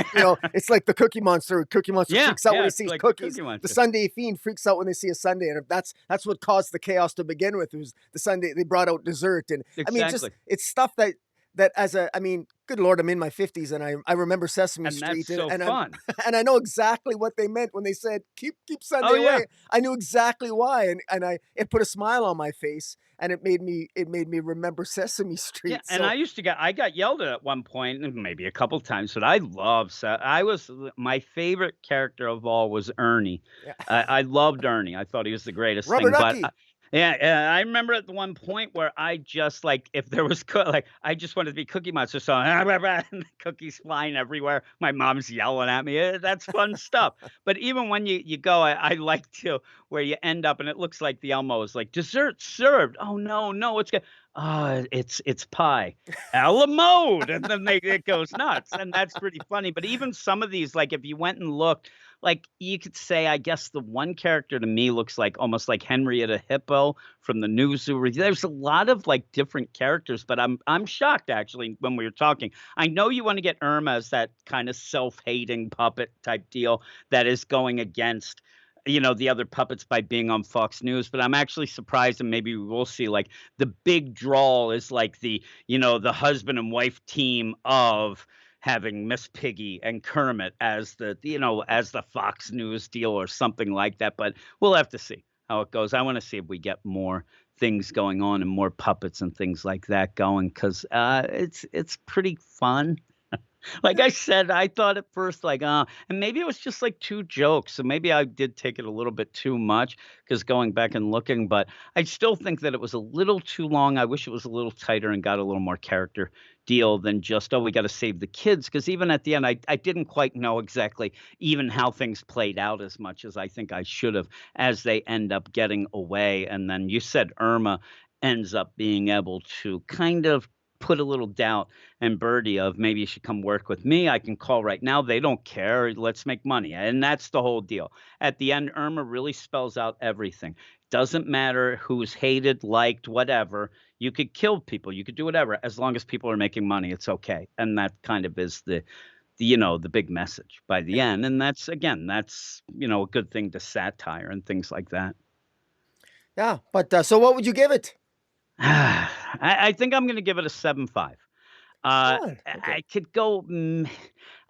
it's like the Cookie Monster. Cookie Monster Yeah. freaks out when Yeah. he It's sees like the cookies. Cookie The Monster. Sunday Fiend freaks out when they see a Sunday, and that's what caused the chaos to begin with. It was the Sunday they brought out dessert, and I mean, just Exactly. it's stuff that as a, I mean, good Lord, I'm in my 50s and I remember Sesame And that's Street, so and I'm fun. and I know exactly what they meant when they said keep Oh Sunday yeah. away. I knew exactly why, and it put a smile on my face, and it made me remember Sesame Yeah, Street. and So I got yelled at one point, and maybe a couple times, but I love I was my favorite character of all was Ernie. yeah, I loved Ernie. I thought he was the greatest Rubber thing. But Ducky. yeah, I remember at the one point where I just like if there was like I just wanted to be Cookie Monster, so and the cookies flying everywhere. My mom's yelling at me. That's fun stuff. But even when you go, I like to where you end up, and it looks like the Elmo is like dessert served. Oh no, no, it's good. It's pie, a la mode, and then it goes nuts, and that's pretty funny. But even some of these, like if you went and looked, like you could say, I guess the one character to me looks like almost like Henrietta Hippo from the New Zoo Review. There's a lot of like different characters, but I'm shocked actually when we were talking. I know you want to get Irma as that kind of self-hating puppet type deal that is going against the other puppets by being on Fox News. But I'm actually surprised, and maybe we will see like the big draw is like the husband and wife team of having Miss Piggy and Kermit as the Fox News deal or something like that. But we'll have to see how it goes. I want to see if we get more things going on and more puppets and things like that going, because it's pretty fun. Like I said, I thought at first, like, and maybe it was just like 2 jokes, so maybe I did take it a little bit too much. Because going back and looking, but I still think that it was a little too long. I wish it was a little tighter and got a little more character deal than just, "Oh, we gotta save the kids." Because even at the end, I didn't quite know exactly even how things played out as much as I think I should have as they end up getting away, and then you said Irma ends up being able to kind of put a little doubt and Birdie of maybe you should come work with me. I can call right now. They don't care. Let's make money. And that's the whole deal. At the end, Irma really spells out everything. Doesn't matter who's hated, liked, whatever. You could kill people. You could do whatever. As long as people are making money, it's okay. And that kind of is the big message by the Yeah. end. And that's, again, that's a good thing to satire and things like that. Yeah, but, so what would you give it? I think I'm gonna give it a 7.5. Oh, okay. I could go,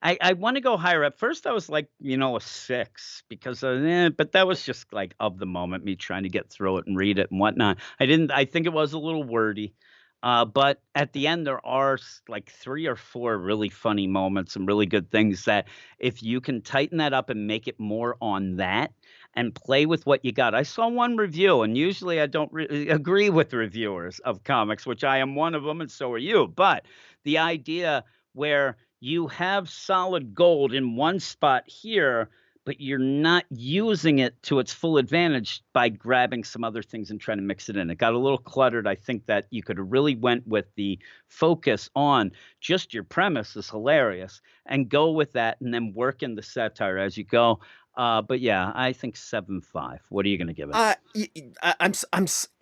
I wanna go higher. At first, I was like, a 6 because, but that was just, like, of the moment, me trying to get through it and read it and whatnot. I think it was a little wordy, but at the end, there are like 3 or 4 really funny moments and really good things that if you can tighten that up and make it more on that and play with what you got. I saw one review, and usually I don't agree with reviewers of comics, which I am one of them, and so are you. But the idea where you have solid gold in one spot here, but you're not using it to its full advantage by grabbing some other things and trying to mix it in. It got a little cluttered. I think that you could have really went with the focus on just your premise is hilarious and go with that and then work in the satire as you go. But yeah, I think 7.5. What are you gonna give it? I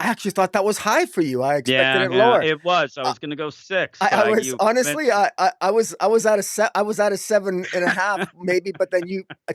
actually thought that was high for you. I expected Yeah, it yeah, lower. it was. I Uh, was gonna go 6, I but I I was you honestly, convinced me. I was at a 7.5 maybe, but then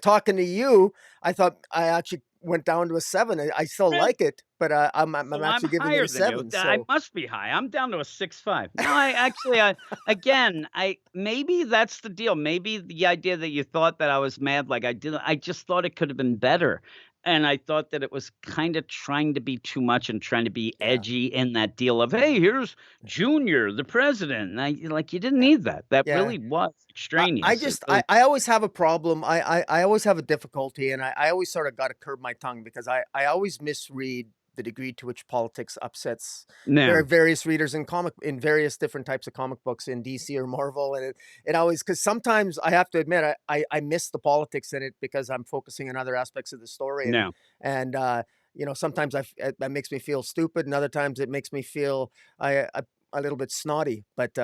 talking to you, I thought I actually went down to a 7. I still Really? like it, but, I'm So I'm actually giving it higher a than you. 7, I so must be high. I'm down to a 6.5. No, I actually, I again, I maybe that's the deal. Maybe the idea that you thought that I was mad, like I didn't. I just thought it could have been better, and I thought that it was kind of trying to be too much and trying to be yeah, edgy in that deal of, hey, here's Junior, the president. And you didn't yeah, need that. That yeah. really was I extraneous. It just really, I always have a problem. I always have a difficulty, and I always sort of got to curb my tongue because I always misread the degree to which politics upsets yeah, various readers in various different types of comic books in DC or Marvel, and it always because sometimes I have to admit I miss the politics in it because I'm focusing on other aspects of the story, no. and sometimes that makes me feel stupid, and other times it makes me feel I a little bit snotty. But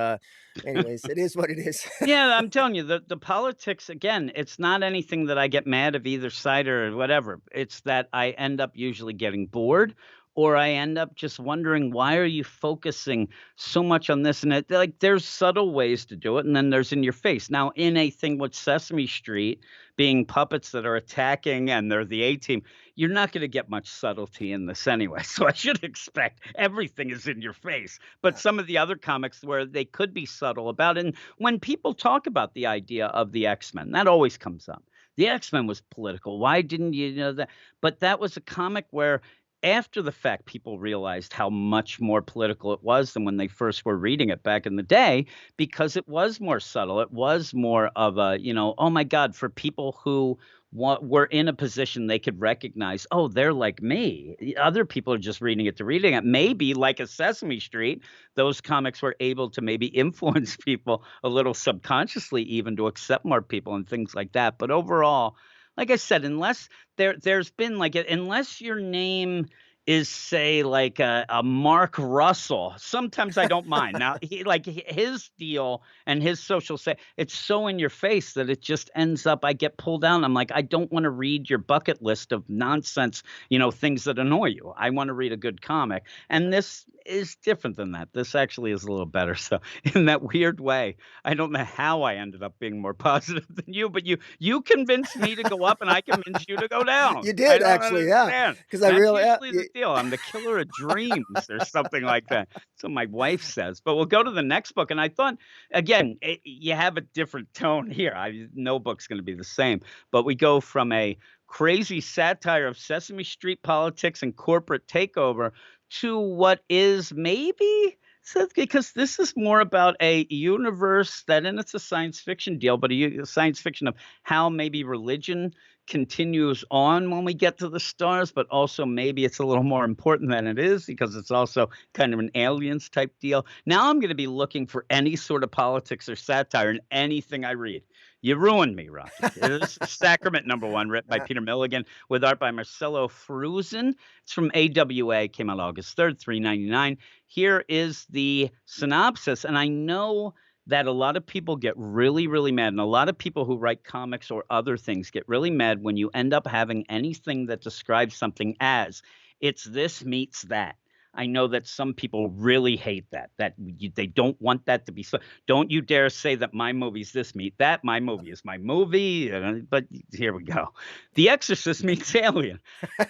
anyways, it is what it is. Yeah, I'm telling you, the politics again, it's not anything that I get mad of either side or whatever. It's that I end up usually getting bored or I end up just wondering why are you focusing so much on this and it like there's subtle ways to do it and then there's in your face. Now in a thing with Sesame Street being puppets that are attacking and they're the A team, you're not going to get much subtlety in this anyway. So I should expect everything is in your face. But some of the other comics where they could be subtle about it, and when people talk about the idea of the X-Men, that always comes up. The X-Men was political. Why didn't you know that? But that was a comic where after the fact people realized how much more political it was than when they first were reading it back in the day because it was more subtle. It was more of a, oh my god, for people who were in a position they could recognize, oh, they're like me. Other people are just reading it to reading it. Maybe like a Sesame Street, those comics were able to maybe influence people a little subconsciously even to accept more people and things like that. But overall, like I said, unless there's been unless your name is say like a Mark Russell, sometimes I don't mind. Now his deal and his social say it's so in your face that it just ends up I get pulled down. I'm like, I don't want to read your bucket list of nonsense, things that annoy you. I want to read a good comic. And this is different than that. This actually is a little better. So in that weird way, I don't know how I ended up being more positive than you, but you convinced me to go up and I convinced you to go down. You I did don't actually, yeah, understand. because I That's really usually the deal. I'm the killer of dreams or something like that. So my wife says. But we'll go to the next book. And I thought, again, you have a different tone here. No book's going to be the same. But we go from a crazy satire of Sesame Street politics and corporate takeover to what is maybe So because this is more about a universe that, and it's a science fiction deal, but a science fiction of how maybe religion continues on when we get to the stars, but also maybe it's a little more important than it is because it's also kind of an aliens type deal. Now I'm going to be looking for any sort of politics or satire in anything I read. You ruined me, Rocky. This is Sacrament #1, written by Uh, Peter Milligan, with art by Marcelo Fruzen. It's from AWA, came out August 3rd, 3.99. Here is the synopsis, and I know that a lot of people get really, really mad, and a lot of people who write comics or other things get really mad when you end up having anything that describes something as it's this meets that. I know that some people really hate that. They don't want that to be so. Don't you dare say that my movie's this meet that. My movie is my movie. But here we go. The Exorcist meets Alien.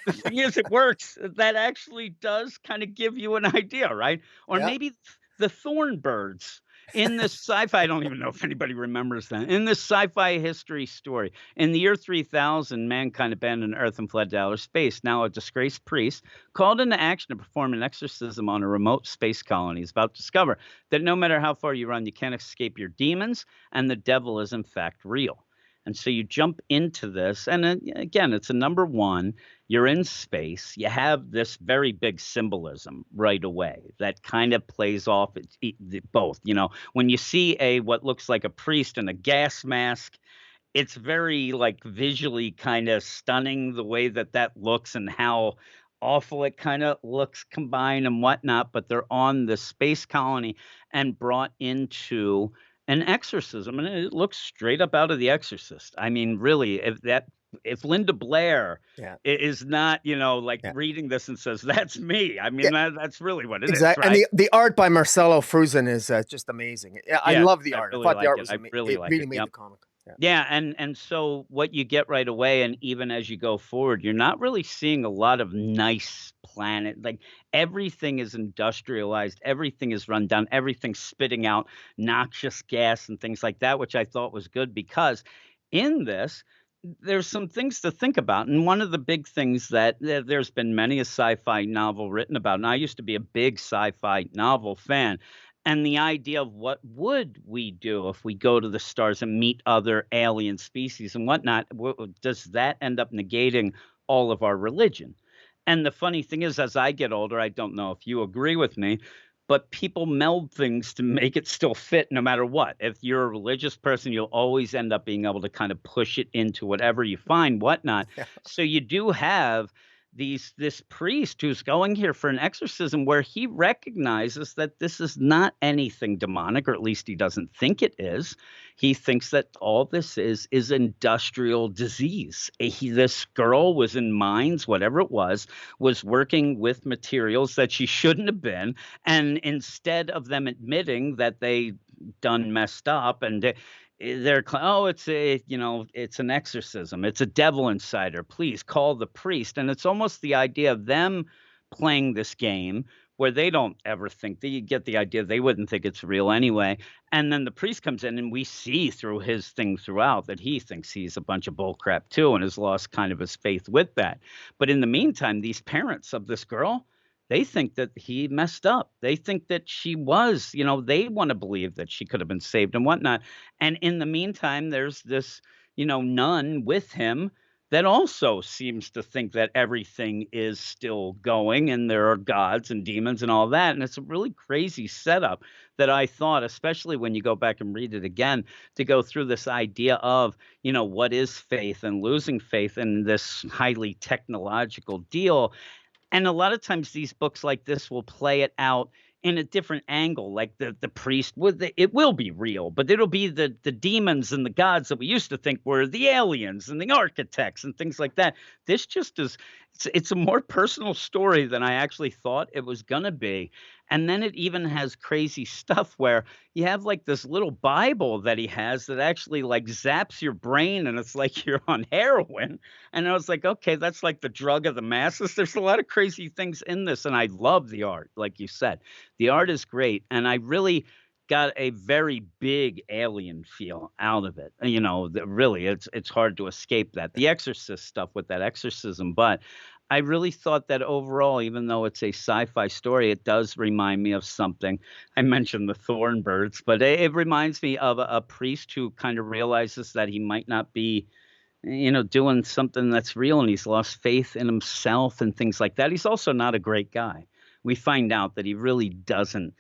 The thing is, it works. That actually does kind of give you an idea, right? Or yeah. maybe the Thornbirds in this sci-fi. I don't even know if anybody remembers that. In this sci-fi history story, in the year 3000, mankind abandoned Earth and fled to outer space. Now, a disgraced priest called into action to perform an exorcism on a remote space colony is about to discover that no matter how far you run, you can't escape your demons, and the devil is in fact real. And so you jump into this, and then, again, it's a #1. You're in space. You have this very big symbolism right away that kind of plays off both. When you see a what looks like a priest in a gas mask, it's very like visually kind of stunning the way that that looks and how awful it kind of looks combined and whatnot. But they're on the space colony and brought into an exorcism, and it looks straight up out of The Exorcist. I mean, really, if Linda Blair Yeah. is not, like Yeah. reading this and says that's me, I Yeah. mean that's really what it is, Exactly. And right? the art by Marcelo Fruzen is just amazing. Yeah, I Yeah, love the I art. I really thought the like art it. was I really it like really it. made Yep. the comic. Yeah. Yeah, and so what you get right away, and even as you go forward, you're not really seeing a lot of nice planet. Like everything is industrialized, everything is run down, everything's spitting out noxious gas and things like that, which I thought was good because in this, there's some things to think about. And one of the big things that there's been many a sci-fi novel written about, and I used to be a big sci-fi novel fan. And the idea of what would we do if we go to the stars and meet other alien species and whatnot, does that end up negating all of our religion? And the funny thing is, as I get older, I don't know if you agree with me, but people meld things to make it still fit no matter what. If you're a religious person, you'll always end up being able to kind of push it into whatever you find, whatnot. Yeah. So you do have this priest who's going here for an exorcism where he recognizes that this is not anything demonic, or at least he doesn't think it is. He thinks that all this is industrial disease. This girl was in mines, whatever it was working with materials that she shouldn't have been, and instead of them admitting that they done messed up and oh, it's an exorcism, it's a devil inside her, please call the priest. And it's almost the idea of them playing this game where they don't ever think that, you get the idea they wouldn't think it's real anyway. And then the priest comes in and we see through his thing throughout that he thinks he's a bunch of bullcrap too and has lost kind of his faith with that. But in the meantime, these parents of this girl, they think that he messed up. They think that she was, they want to believe that she could have been saved and whatnot. And in the meantime, there's this, nun with him that also seems to think that everything is still going and there are gods and demons and all that. And it's a really crazy setup that I thought, especially when you go back and read it again, to go through this idea of, what is faith and losing faith in this highly technological deal. And a lot of times these books like this will play it out in a different angle, like the priest it will be real, but it'll be the demons and the gods that we used to think were the aliens and the architects and things like that. This just is it's a more personal story than I actually thought it was gonna be. And then it even has crazy stuff where you have like this little Bible that he has that actually like zaps your brain and it's like you're on heroin. And I was like, okay, that's like the drug of the masses. There's a lot of crazy things in this, and I love the art, like you said. The art is great, and I really got a very big alien feel out of it. Really, it's hard to escape that. The Exorcist stuff with that exorcism, but I really thought that overall, even though it's a sci-fi story, it does remind me of something. I mentioned the thorn birds, but it reminds me of a priest who kind of realizes that he might not be, doing something that's real, and he's lost faith in himself and things like that. He's also not a great guy. We find out that he really doesn't,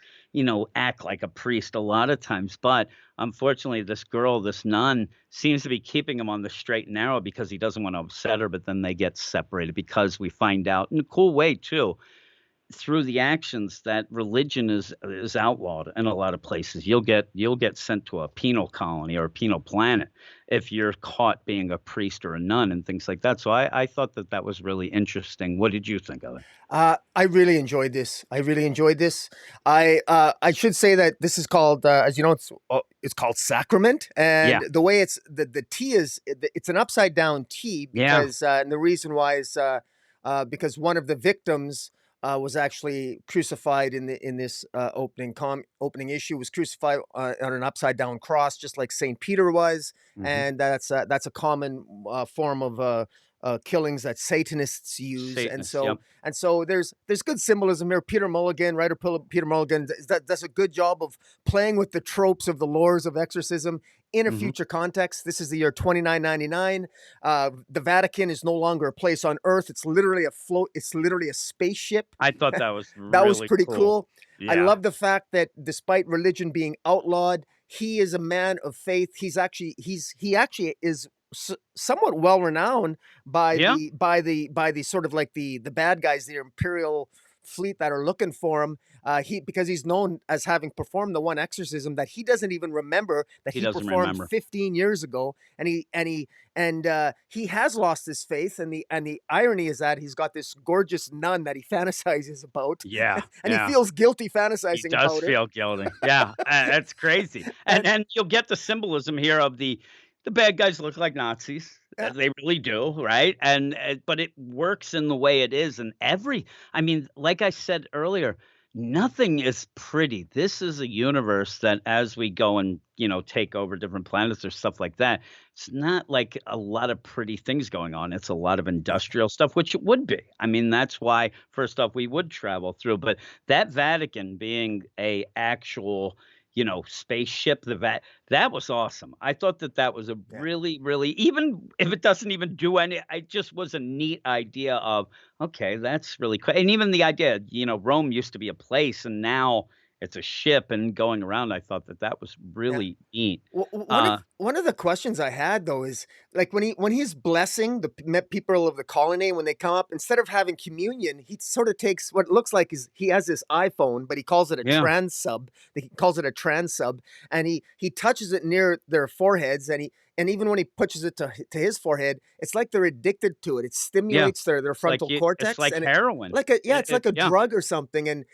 act like a priest a lot of times, but unfortunately, this girl, this nun, seems to be keeping him on the straight and narrow because he doesn't want to upset her, but then they get separated because we find out in a cool way too, through the actions that religion is outlawed in a lot of places. You'll get sent to a penal colony or a penal planet if you're caught being a priest or a nun and things like that. So I thought that that was really interesting. What did you think of it? I really enjoyed this. I really enjoyed this. I should say that this is called, as you know, it's called Sacrament, Yeah, and the way the T is, it's an upside down T yeah. because, and the reason why is because one of the victims was actually crucified in this opening issue, was crucified on an upside down cross, just like Saint Peter was, Hmm. and that's a common form of killings that Satanists use, Satanists. Yep. and so there's good symbolism here. Peter Mulligan, writer Peter Mulligan, does a good job of playing with the tropes of the lores of exorcism in a Hmm. future context. This is the year 2999. The Vatican is no longer a place on Earth. It's literally a float. It's literally a spaceship. I thought that was That was really pretty cool. cool. I Yeah. love the fact that despite religion being outlawed, he is a man of faith. He actually is somewhat well renowned by Yeah. the sort of like the bad guys, the imperial fleet that are looking for him. He because he's known as having performed the one exorcism that he doesn't even remember that He he doesn't performed remember. 15 years ago, he has lost his faith, and the irony is that he's got this gorgeous nun that he fantasizes about, Yeah. and he Yeah. feels guilty He fantasizing does about her. feel guilty. Yeah, that's crazy. And And and you'll get the symbolism here of the bad guys look like Nazis. uh, They really do, right? And but it works in the way it is, and I mean, like I said earlier, nothing is pretty. This is a universe that as we go and, take over different planets or stuff like that, it's not like a lot of pretty things going on. It's a lot of industrial stuff, which it would be. I mean, that's why first off we would travel through, but that Vatican being a actual, spaceship, that was awesome. I thought that that was a yeah. really, really, even if it doesn't even do any, it just was a neat idea of, okay, that's really cool. And even the idea, Rome used to be a place and now it's a ship and going around. I thought that that was Yeah. really neat. One of Uh, the questions I had though is like when he's blessing the people of the colony when they come up, instead of having communion, he sort of takes what looks like is he has this iPhone, but he calls it a yeah, trans sub. He calls it a trans sub, and he touches it near their foreheads, and even when he pushes it to his forehead, it's like they're addicted to it. It yeah. stimulates their frontal It's cortex, like and heroin. it's like a Yeah, drug or something, and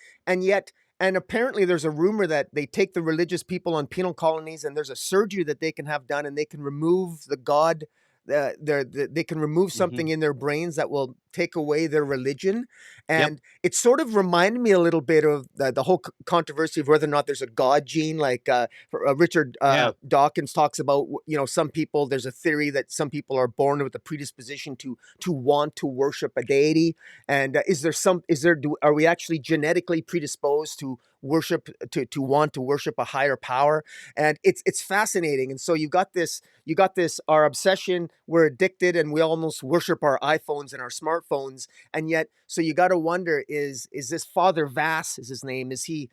yet and apparently there's a rumor that they take the religious people on penal colonies and there's a surgery that they can have done and they can remove the god they can remove hmm, something in their brains that will take away their religion. yep, And it sort of reminded me a little bit of the whole controversy of whether or not there's a god gene, like Richard yeah, Dawkins talks about. Some people, there's a theory that some people are born with a predisposition to want to worship a deity. And are we actually genetically predisposed to worship, to want to worship a higher power? And it's fascinating. And so you got this our obsession, we're addicted, and we almost worship our iPhones and our smartphones. And yet, so you got to wonder, is this Father Vass, is his name, does he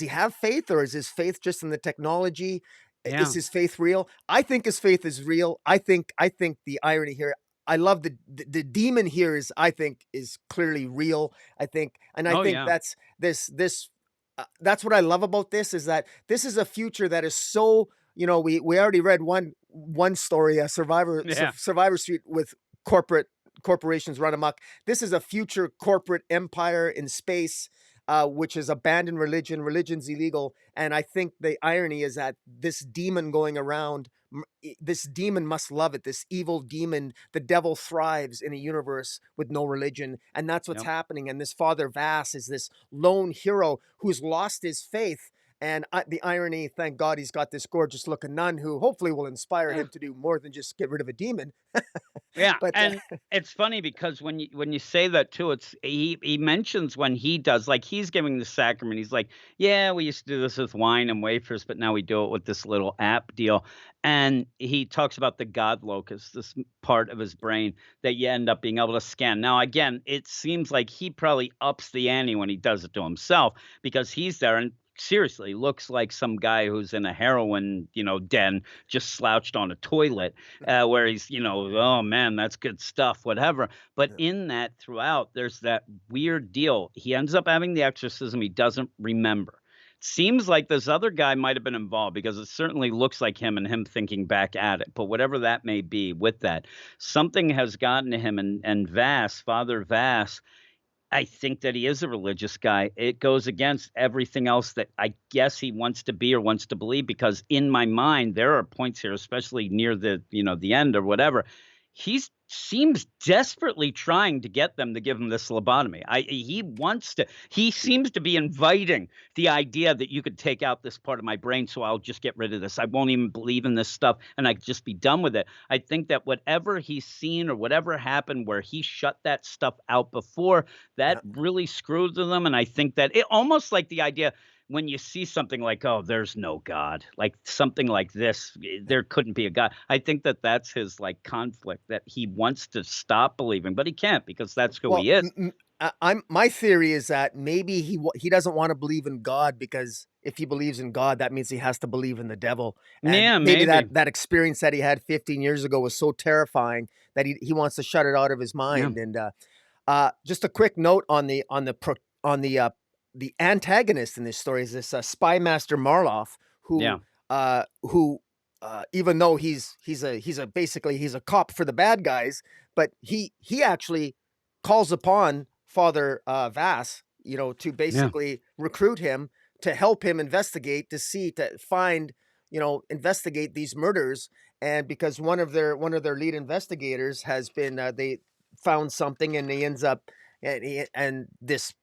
have faith, or is his faith just in the technology? Is yeah. his faith real? I think his faith is real. I think the irony here, I love the demon here, is I think is clearly real. I Oh, think yeah. that's what I love about this, is that this is a future that is so, we already read one story, a Yeah, Survivor Street, with corporations run amok. This is a future corporate empire in space, which has abandoned religion. Religion's illegal, and I think the irony is that this demon going around, this demon must love it. This evil demon, the devil, thrives in a universe with no religion, and that's what's yep. happening. And this Father Vass is this lone hero who's lost his faith. And the irony, thank God, he's got this gorgeous looking nun who hopefully will inspire him to do more than just get rid of a demon. Yeah, But and it's funny because when you say that too, it's he mentions when he does like he's giving the sacrament. He's like, "Yeah, we used to do this with wine and wafers, but now we do it with this little app deal." And he talks about the God locus, this part of his brain that you end up being able to scan. Now, again, it seems like he probably ups the ante when he does it to himself because he's there and seriously looks like some guy who's in a heroin, den just slouched on a toilet where he's, oh man, that's good stuff, whatever. But in that throughout, there's that weird deal. He ends up having the exorcism he doesn't remember. Seems like this other guy might have been involved because it certainly looks like him and him thinking back at it. But whatever that may be with that, something has gotten to him and Vass, Father Vass, I think that he is a religious guy. It goes against everything else that I guess he wants to be or wants to believe because in my mind there are points here, especially near the end or whatever. He seems desperately trying to get them to give him this lobotomy. He wants to. He seems to be inviting the idea that you could take out this part of my brain, so I'll just get rid of this. I won't even believe in this stuff, and I just be done with it. I think that whatever he's seen or whatever happened where he shut that stuff out before, that yeah, really screwed with them. And I think that it almost like the idea when you see something like, oh, there's no God, like something like this, there couldn't be a God. I think that that's his like conflict that he wants to stop believing, but he can't because that's who well, he is. I'm my theory is that maybe he doesn't want to believe in God because if he believes in God, that means he has to believe in the devil, and Yeah, maybe maybe. that experience that he had 15 years ago was so terrifying that he wants to shut it out of his Yeah, mind. And just a quick note on the antagonist in this story is this spy master Marloff, yeah, who even though he's a basically he's a cop for the bad guys, but he actually calls upon Father Vass, to yeah, basically recruit him to help him investigate to find, investigate these murders. And because one of their lead investigators has been they found something, and he ends up and this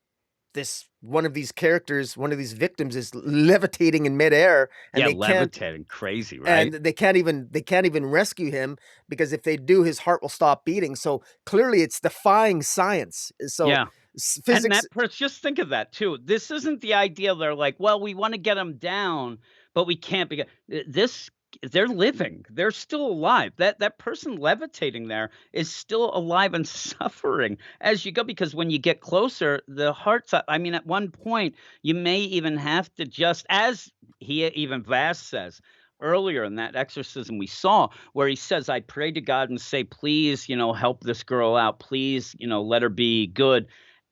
one of these characters, one of these victims is levitating in midair, and yeah. Levitating, crazy, right? they can't even rescue him because if they do, his heart will stop beating. So clearly, it's defying science. So Yeah. And physics, that just think of that too. This isn't the idea they're like, well, we want to get them down, but we can't because this they're living. They're still alive. That person levitating there is still alive and suffering as you go because when you get closer, the heart's I mean, at one point, you may even have to just as he even Vass says earlier in that exorcism we saw where he says, I pray to God and say, please, help this girl out. Please, let her be good,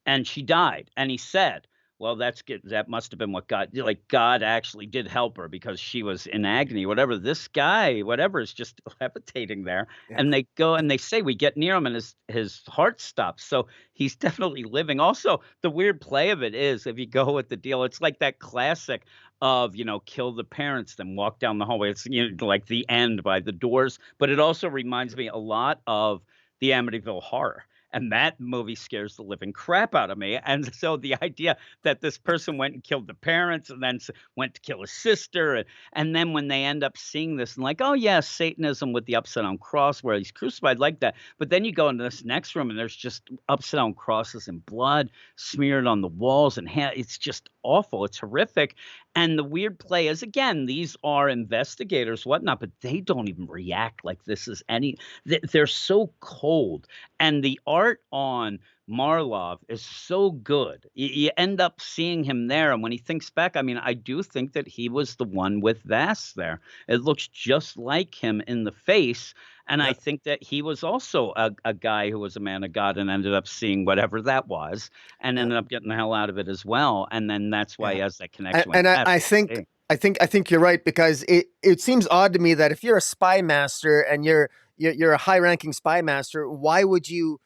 and she died. And he said, well, that's good. That must have been what like God actually did help her because she was in agony, whatever. This guy, whatever, is just levitating there. yeah, And they go and they say, we get near him and his heart stops. So he's definitely living. Also, the weird play of it is if you go with the deal, it's like that classic of, kill the parents, then walk down the hallway. It's, like the end by the doors. But it also reminds me a lot of the Amityville Horror, and that movie scares the living crap out of me. And so the idea that this person went and killed the parents and then went to kill his sister. And then when they end up seeing this and like, oh, yeah, Satanism with the upside down cross where he's crucified like that. But then you go into this next room and there's just upside down crosses and blood smeared on the walls. And it's just awful. It's horrific. And the weird play is, again, these are investigators, whatnot, but they don't even react like this is they're so cold. And the art on Marlov is so good. You end up seeing him there, and when he thinks back, I mean, I do think that he was the one with Vass there. It looks just like him in the face, and I yeah, think that he was also a guy who was a man of God and ended up seeing whatever that was, and yeah, ended up getting the hell out of it as well. And then that's why yeah. he has that And, connection with and I, Vass. I think I think you're right, because it seems odd to me that if you're a spy master and you're a high ranking spy master, why would you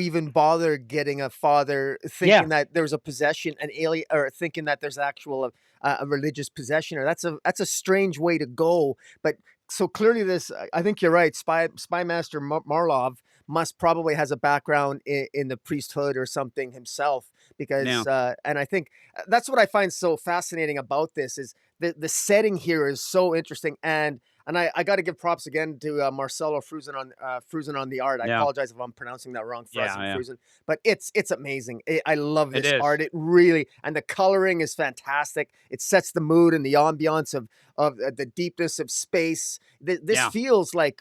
even bother getting a father Yeah, thinking that there's a possession, an alien, or thinking that there's actual a religious possession? Or that's a strange way to go. But so clearly, I think you're right. Spy Master Marlov must probably has a background in the priesthood or something himself, yeah, because and I think that's what I find so fascinating about this is the setting here is so interesting. And and I got to give props again to Marcelo Fruzen on the art. I Yeah. apologize if I'm pronouncing that wrong, Yeah, Fruzen yeah. Fruzen, but it's amazing. I love It this is. art. It really, and the coloring is fantastic. It sets the mood and the ambiance of the deepness of space. This Yeah. feels like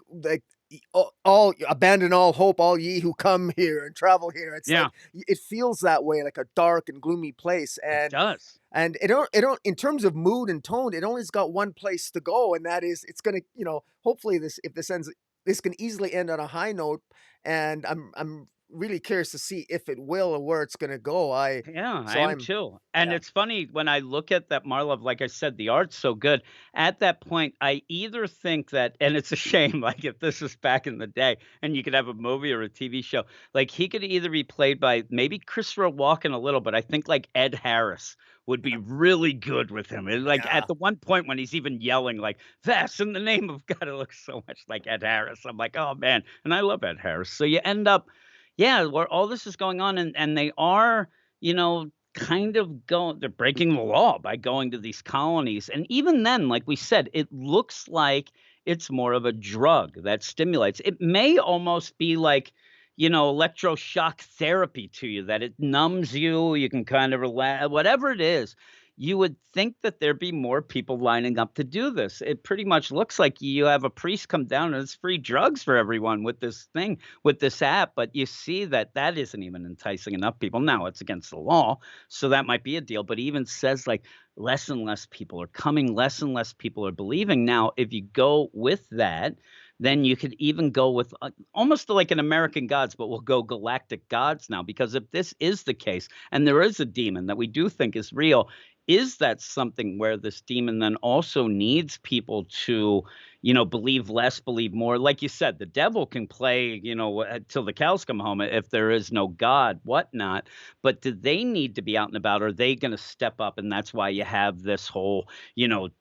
all abandon all hope, all ye who come here and travel here. It's Yeah. like it feels that way, like a dark and gloomy place, It does. and it don't in terms of mood and tone, it only's got one place to go, and that is it's gonna, hopefully this can easily end on a high note, and I'm really curious to see if it will or where it's gonna go. Yeah, I So am I'm too. And yeah, it's funny when I look at that Marlov, like I said, the art's so good. At that point, I either think that, and it's a shame, like if this was back in the day and you could have a movie or a TV show, like he could either be played by maybe Christopher Walken a little, but I think like Ed Harris would be really good with him. And like yeah, at the one point when he's even yelling, like, "That's in the name of God," it looks so much like Ed Harris. I'm like, oh man. And I love Ed Harris. So you end up, yeah, where all this is going on, and they are kind of they're breaking the law by going to these colonies. And even then, like we said, it looks like it's more of a drug that stimulates. It may almost be like, electroshock therapy to you, that it numbs you, you can kind of relax, whatever it is. You would think that there'd be more people lining up to do this. It pretty much looks like you have a priest come down and it's free drugs for everyone with this thing, with this app, but you see that that isn't even enticing enough people. Now it's against the law, so that might be a deal, but it even says like less and less people are coming, less and less people are believing. Now, if you go with that, then you could even go with almost like an American Gods, but we'll go galactic gods now. Because if this is the case, and there is a demon that we do think is real, is that something where this demon then also needs people to, believe less, believe more? Like you said, the devil can play, till the cows come home if there is no God, whatnot. But do they need to be out and about? Are they going to step up? And that's why you have this whole,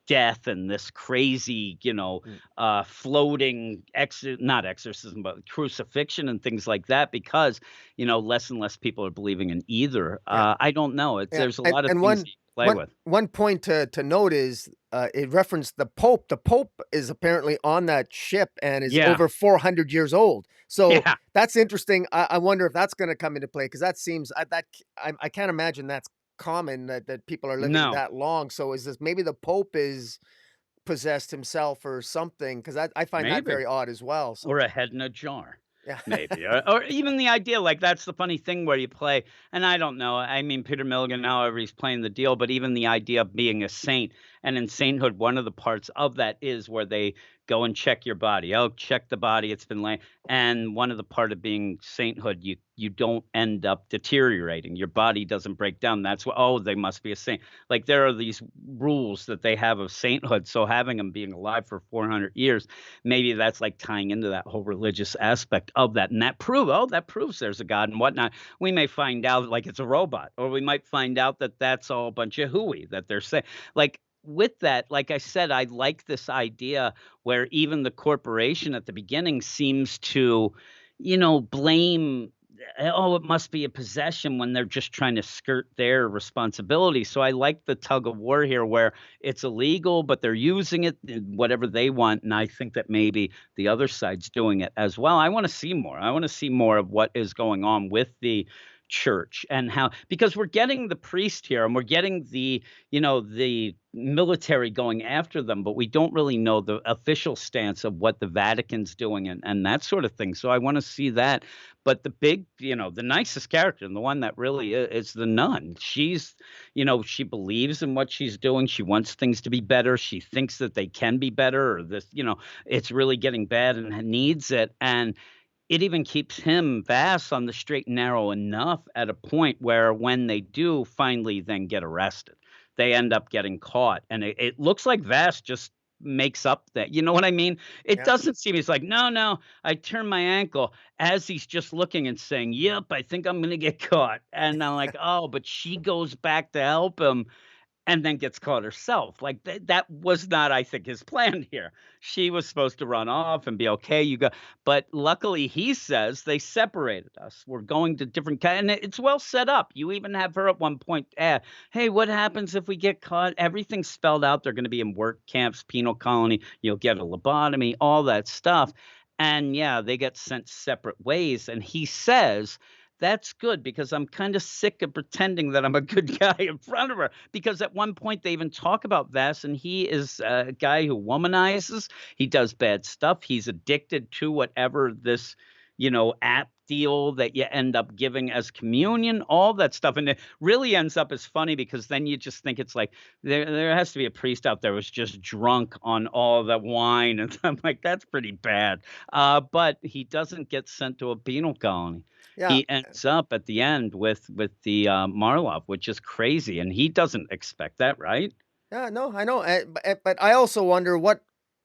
death and this crazy, mm, floating not exorcism, but crucifixion and things like that, because, less and less people are believing in either. yeah. I don't know. Yeah, There's a lot of and things that you play with. one point to note is, it referenced the Pope. The Pope is apparently on that ship and is Yeah. over 400 years old. So Yeah. that's interesting. I wonder if that's gonna come into play, because that seems I can't imagine that's common that people are living No, that long. So is this maybe the Pope is possessed himself or something? Because I find that maybe. very odd as well. Or So a head in a jar, yeah. maybe, or even the idea, like, that's the funny thing where you play, and I don't know, I mean, Peter Milligan, however he's playing the deal, but even the idea of being a saint, and in sainthood, one of the parts of that is where they go and check your body. "Oh, check the body, it's been laying," and one of the part of being sainthood, you don't end up deteriorating, your body doesn't break down. That's why, "Oh, they must be a saint." Like, there are these rules that they have of sainthood, so having them being alive for 400 years, maybe that's like tying into that whole religious aspect of that. And that proves there's a God and whatnot. We may find out like it's a robot, or we might find out that that's all a bunch of hooey that they're saying. Like with that, like I said, I like this idea where even the corporation at the beginning seems to, blame, oh, it must be a possession, when they're just trying to skirt their responsibility. So I like the tug of war here where it's illegal, but they're using it whatever they want. And I think that maybe the other side's doing it as well. I want to see more. I want to see more of what is going on with the church and how, because we're getting the priest here and we're getting the military going after them, but we don't really know the official stance of what the Vatican's doing, and that sort of thing. So I want to see that. But the big, the nicest character and the one that really is the nun. She's, she believes in what she's doing. She wants things to be better. She thinks that they can be better, or this, it's really getting bad and needs it. And it even keeps him, Vass, on the straight and narrow enough at a point where when they do finally then get arrested, they end up getting caught. And it looks like Vass just makes up that. You know what I mean? It Yeah. doesn't seem, he's like, no, no, I turned my ankle, as he's just looking and saying, yep, I think I'm going to get caught. And I'm like, oh, but she goes back to help him, and then gets caught herself. Like that was not, I think, his plan here. She was supposed to run off and be okay. You go, but luckily he says they separated us. We're going to different and it's well set up. You even have her at one point add, "Hey, what happens if we get caught?" Everything's spelled out. They're going to be in work camps, penal colony. You'll get a lobotomy, all that stuff. And yeah, they get sent separate ways. And he says that's good because I'm kind of sick of pretending that I'm a good guy in front of her. Because at one point they even talk about Vass, and he is a guy who womanizes. He does bad stuff. He's addicted to whatever this, app deal that you end up giving as communion, all that stuff. And it really ends up as funny because then you just think it's like there has to be a priest out there who's just drunk on all the wine. And I'm like, that's pretty bad. But he doesn't get sent to a penal colony. Yeah. He ends up at the end with the, Marlov, which is crazy, and he doesn't expect that, right? Yeah, no, I know, but I also wonder what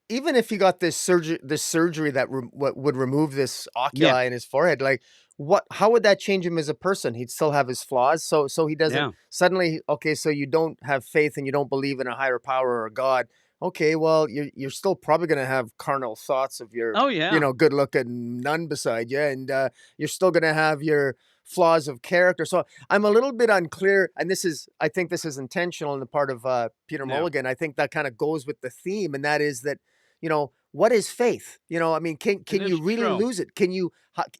even if he got this surgery that what would remove this Yeah, oculi in his forehead, like, what how would that change him as a person? He'd still have his flaws, so he doesn't yeah. suddenly okay, so you don't have faith and you don't believe in a higher power or God. Okay, well, you're still probably gonna have carnal thoughts of your, Oh, yeah. good-looking nun beside you, and, you're still gonna have your flaws of character. So I'm a little bit unclear, and I think this is intentional on the part of Peter Yeah. Mulligan. I think that kind of goes with the theme, and that is that what is faith? I mean, It can you is really true. lose it?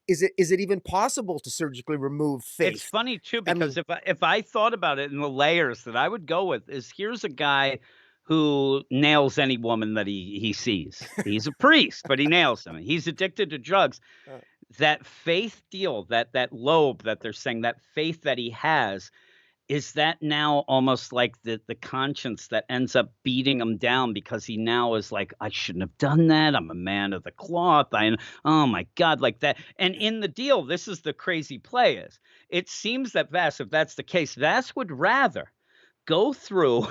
Is it even possible to surgically remove It's faith? funny too I because mean, if I thought about it in the layers that I would go with is here's a guy who nails any woman that he sees. He's a priest, but he nails them. He's addicted to drugs. uh, That faith deal, that lobe that they're saying, that faith that he has, is that now almost like the conscience that ends up beating him down because he now is like, "I shouldn't have done that. I'm a man of the cloth. Oh my god," like that. And in the deal, this is the crazy play is, it seems that Vass, if that's the case, Vass would rather go through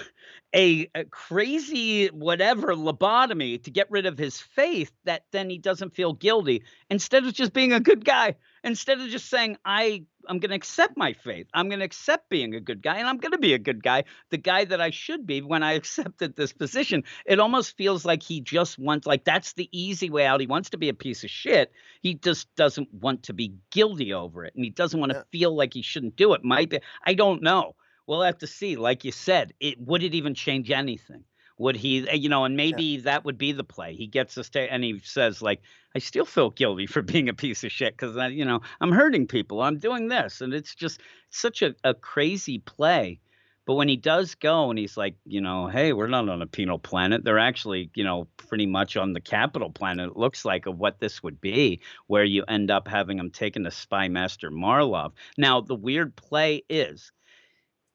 a crazy whatever lobotomy to get rid of his faith that then he doesn't feel guilty instead of just being a good guy, instead of just saying I'm going to accept my faith, I'm going to accept being a good guy, and I'm going to be a good guy, the guy that I should be when I accepted this position. It almost feels like he just wants, like, that's the easy way out. He wants to be a piece of shit. He just doesn't want to be guilty over it, and he doesn't want to yeah, feel like he shouldn't do it. Might be, I don't know. We'll have to see. Like you said, would it even change anything? Would he, and yeah, maybe that would be the play. He gets us to, and he says, like, I still feel guilty for being a piece of shit because I'm hurting people. I'm doing this. And it's just such a crazy play. But when he does go and he's like, hey, we're not on a penal planet. They're actually, pretty much on the capital planet, it looks like, of what this would be, where you end up having him taken to Spy Master Marlov. Now, the weird play is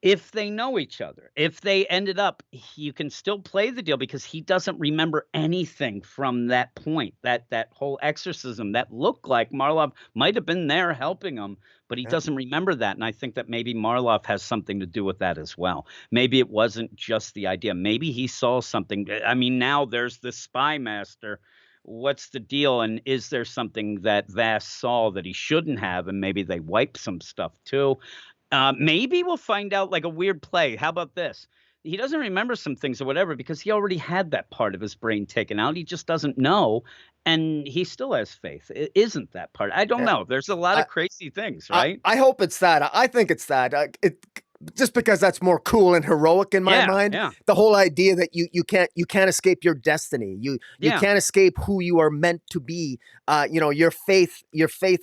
if they know each other, if they ended up, you can still play the deal because he doesn't remember anything from that point, that whole exorcism that looked like Marlov might have been there helping him, but he yeah, doesn't remember that. And I think that maybe Marlov has something to do with that as well. Maybe it wasn't just the idea. Maybe he saw something. I mean, now there's the spy master. What's the deal? And is there something that Vass saw that he shouldn't have? And maybe they wiped some stuff too. Maybe we'll find out like a weird play. How about this? He doesn't remember some things or whatever because he already had that part of his brain taken out. He just doesn't know, and he still has faith. It isn't that part. I don't yeah. know. There's a lot I, of crazy things, I right? I hope it's that. I think it's that. Just because that's more cool and heroic in my Yeah, mind. yeah, The whole idea that you can't escape your destiny. You yeah. can't escape who you are meant to be. Your faith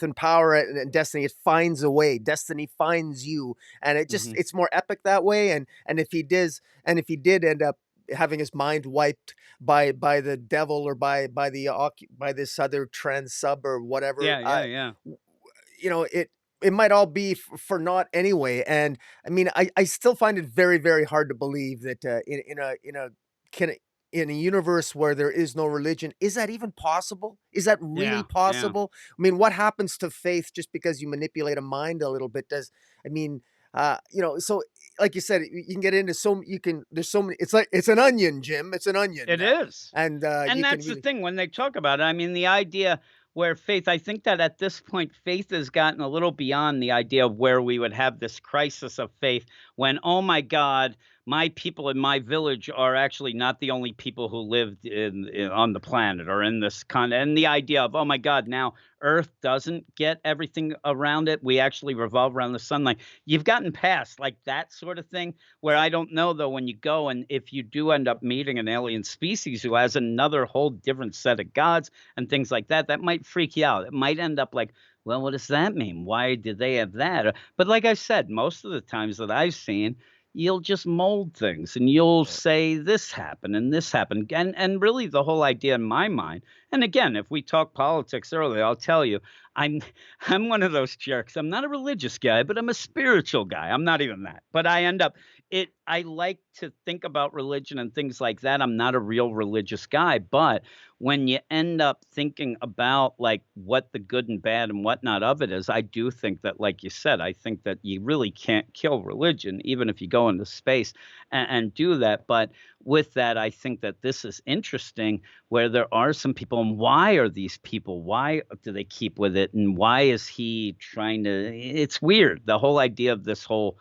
and power and destiny. It finds a way. Destiny finds you, and Hmm. it's more epic that way. And if he did end up having his mind wiped by the devil or by this other trans sub or whatever, Yeah, yeah, yeah, it might all be for naught anyway. And I mean, I still find it very, very hard to believe that can, in a universe where there is no religion, is that even possible? Is that really yeah, yeah, possible? I mean, what happens to faith just because you manipulate a mind a little bit? I mean, so like you said, you can get into there's so many, it's an onion, Jim. It's an onion. it is. And And you can that's the really, thing when they talk about it. I mean, the idea where faith, I think that at this point, faith has gotten a little beyond the idea of where we would have this crisis of faith when, oh my God, my people in my village are actually not the only people who lived on the planet or in this and the idea of, oh my God, now Earth doesn't get everything around it. We actually revolve around the sun. Like you've gotten past like that sort of thing. Where Yeah. I don't know though, when you go and if you do end up meeting an alien species who has another whole different set of gods and things like that, that might freak you out. It might end up like, well, what does that mean? Why did they have that? But like I said, most of the times that I've seen, you'll just mold things and you'll Yeah. say this happened and this happened. And really the whole idea in my mind, and again, if we talk politics earlier, I'll tell you, I'm I'm one of those jerks. I'm not a religious guy, but I'm a spiritual guy. I'm not even that. But I end up I like to think about religion and things like that. I'm not a real religious guy, but when you end up thinking about like what the good and bad and whatnot of it is, I do think that, like you said, I think that you really can't kill religion, even if you go into space and do that. But with that, I think that this is interesting where there are some people, and why are these people? Why do they keep with it? And why is he trying to? It's weird. The whole idea of this whole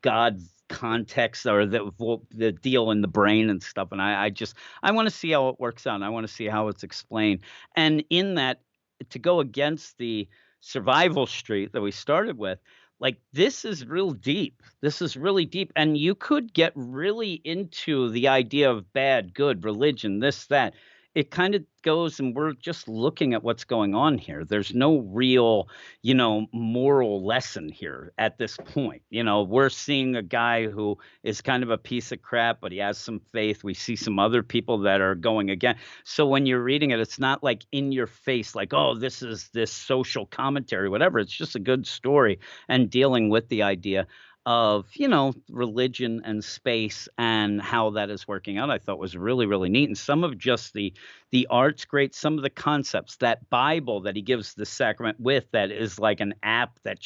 God context or the deal in the brain and stuff. And I just I want to see how it works out. And I want to see how it's explained. And in that, to go against the survival street that we started with, like this is real deep. This is really deep. And you could get really into the idea of bad, good, religion, this, that. It kind of goes and we're just looking at what's going on here. There's no real moral lesson here at this point. We're seeing a guy who is kind of a piece of crap, but he has some faith. We see some other people that are going again. So when you're reading it, it's not like in your face, like, oh, this is this social commentary, whatever. It's just a good story and dealing with the idea of religion and space and how that is working out. I thought was really really neat, and some of just the art's great. Some of the concepts, that Bible that he gives the sacrament with, that is like an app that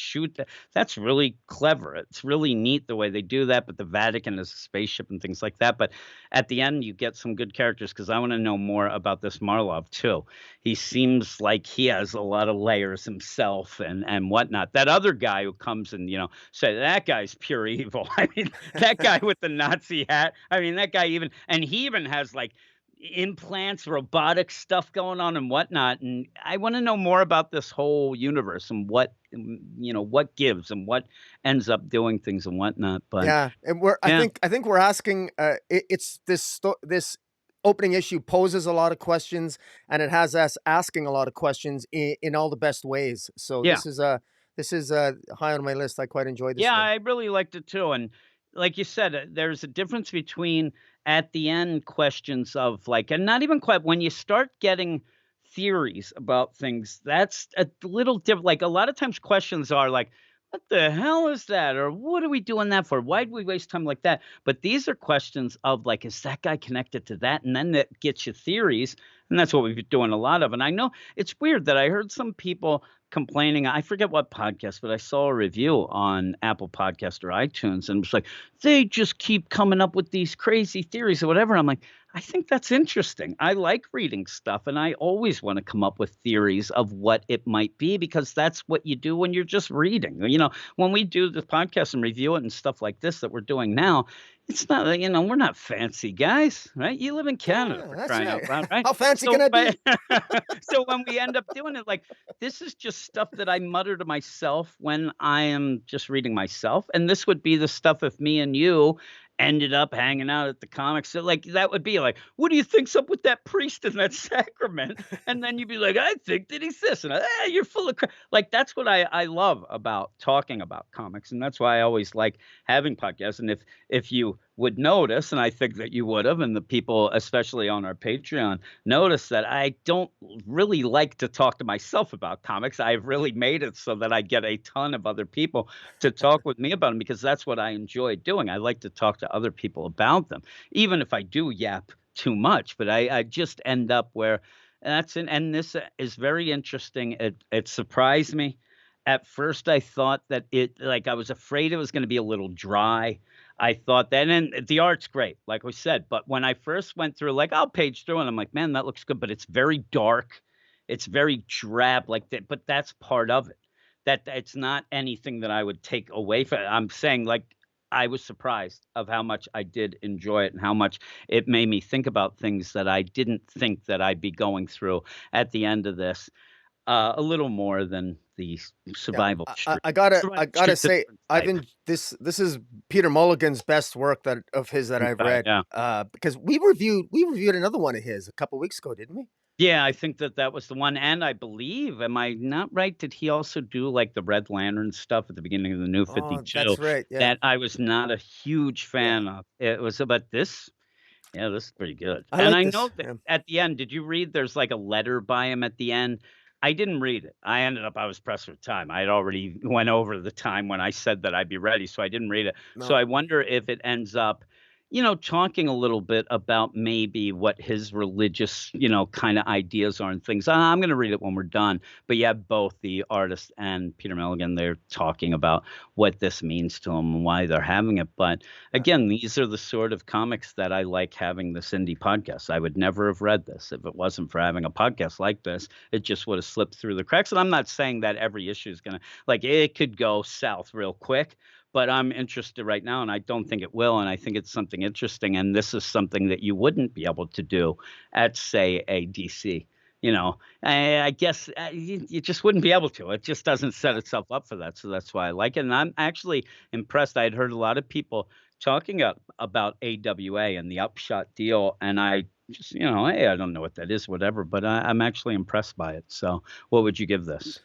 that's really clever. It's really neat the way they do that. But the Vatican is a spaceship and things like that. But at the end, you get some good characters because I want to know more about this Marlov too. He seems like he has a lot of layers himself and whatnot. That other guy who comes and say that guy's pure evil. I mean, that guy with the Nazi hat. I mean, that guy he even has like implants, robotic stuff going on and whatnot. And I want to know more about this whole universe and what gives and what ends up doing things and whatnot. But Yeah, and yeah, I think we're asking. It's this opening issue poses a lot of questions, and it has us asking a lot of questions in all the best ways. So yeah. this is high on my list. I quite enjoyed this Yeah, one. I really liked it too. And like you said, there's a difference between at the end questions of like, and not even quite when you start getting theories about things, that's a little different. Like a lot of times questions are like, what the hell is that? Or what are we doing that for? Why'd we waste time like that? But these are questions of like, is that guy connected to that? And then that gets you theories. And that's what we've been doing a lot of. And I know it's weird that I heard some people complaining. I forget what podcast, but I saw a review on Apple Podcast or iTunes, and it was like they just keep coming up with these crazy theories or whatever. I'm like, I think that's interesting. I like reading stuff, and I always want to come up with theories of what it might be because that's what you do when you're just reading. When we do the podcast and review it and stuff like this that we're doing now, it's not, we're not fancy guys, right? You live in Canada Yeah, for that's crying out right. loud, right? How fancy can So, I but be? so when we end up doing it, like this is just stuff that I mutter to myself when I am just reading myself. And this would be the stuff if me and you ended up hanging out at the comics. So like that would be like, what do you think's up with that priest in that sacrament? And then you'd be like, I think that he's this. And you're full of crap. Like that's what I love about talking about comics. And that's why I always like having podcasts. And if you would notice, and I think that you would have, and the people, especially on our Patreon, notice that I don't really like to talk to myself about comics. I've really made it so that I get a ton of other people to talk with me about them because that's what I enjoy doing. I like to talk to other people about them, even if I do yap too much. But I just end up where and this is very interesting. It surprised me. At first, I thought that I was afraid it was going to be a little dry. I thought that, and the art's great, like we said. But when I first went through, like I'll page through, and I'm like, man, that looks good, but it's very dark. It's very drab, like that. But that's part of it. That it's not anything that I would take away from it. I'm saying like I was surprised of how much I did enjoy it and how much it made me think about things that I didn't think that I'd be going through at the end of this, a little more than the Yeah, I survival gotta street's a say, different I've type. been this is Peter Mulligan's best work that of his that I've Okay, read, yeah. because we reviewed another one of his a couple weeks ago, didn't we? Yeah, I think that that was the one, and I believe, am I not right, did he also do, like, the Red Lantern stuff at the beginning of the New Oh, 52 that's right. Yeah, that I was not a huge yeah. fan of? It was about this. Yeah, this is pretty good, I and like I know this. that Yeah. at the end, did you read there's, like, a letter by him at the end? I didn't read it. I was pressed for time. I had already went over the time when I said that I'd be ready, so I didn't read it. So No. I wonder if it ends up, talking a little bit about maybe what his religious, kinda ideas are and things. I'm gonna read it when we're done, but yeah, both the artist and Peter Milligan, they're talking about what this means to them and why they're having it, but Yeah. again, these are the sort of comics that I like having this indie podcast. I would never have read this if it wasn't for having a podcast like this. It just would have slipped through the cracks. And I'm not saying that every issue is going to, like, it could go south real quick, but I'm interested right now, and I don't think it will. And I think it's something interesting. And this is something that you wouldn't be able to do at, say, a DC. I guess you just wouldn't be able to. It just doesn't set Yeah. itself up for that. So that's why I like it. And I'm actually impressed. I'd heard a lot of people talking about AWA and the Upshot deal, and I just, hey, I don't know what that is, whatever, but I'm actually impressed by it. So, what would you give this?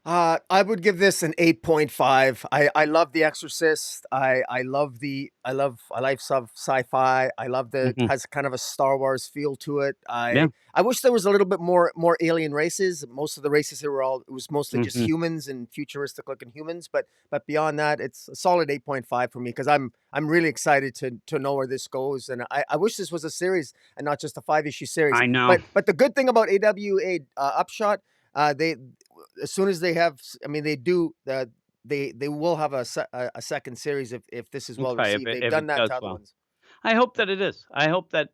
I would give this an 8.5. I love The Exorcist. I like sci-fi. I love the Hmm. has kind of a Star Wars feel to it. Yeah. I wish there was a little bit more alien races. Most of the races here were all it was mostly just Hmm. humans and futuristic looking humans, but beyond that, it's a solid 8.5 for me because I'm really excited to know where this goes. And I wish this was a series and not just a 5 issue series. I know. But the good thing about AWA Upshot, they as soon as they have, I mean, they do the they will have a second series if this is well Okay, received. They've if done it that does to other well. ones. I hope that it is. I hope that,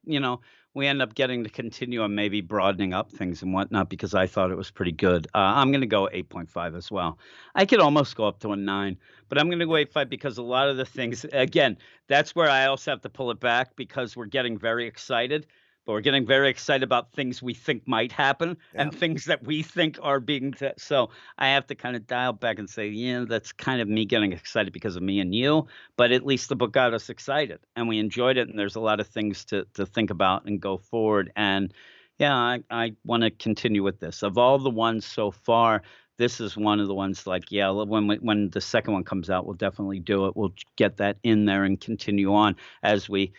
we end up getting to continue and maybe broadening up things and whatnot because I thought it was pretty good. I'm going to go 8.5 as well. I could almost go up to a 9, but I'm going to go Yeah, 8.5 because a lot of the things, again, that's where I also have to pull it back because we're getting very excited. But we're getting very excited about things we think might happen yeah, and things that we think are being. So I have to kind of dial back and say, yeah, that's kind of me getting excited because of me and you, but at least the book got us excited and we enjoyed it and there's a lot of things to think about and go forward and yeah, I want to continue with this. Of all the ones so far, this is one of the ones like yeah, when the second one comes out, we'll definitely do it. We'll get that in there and continue on as we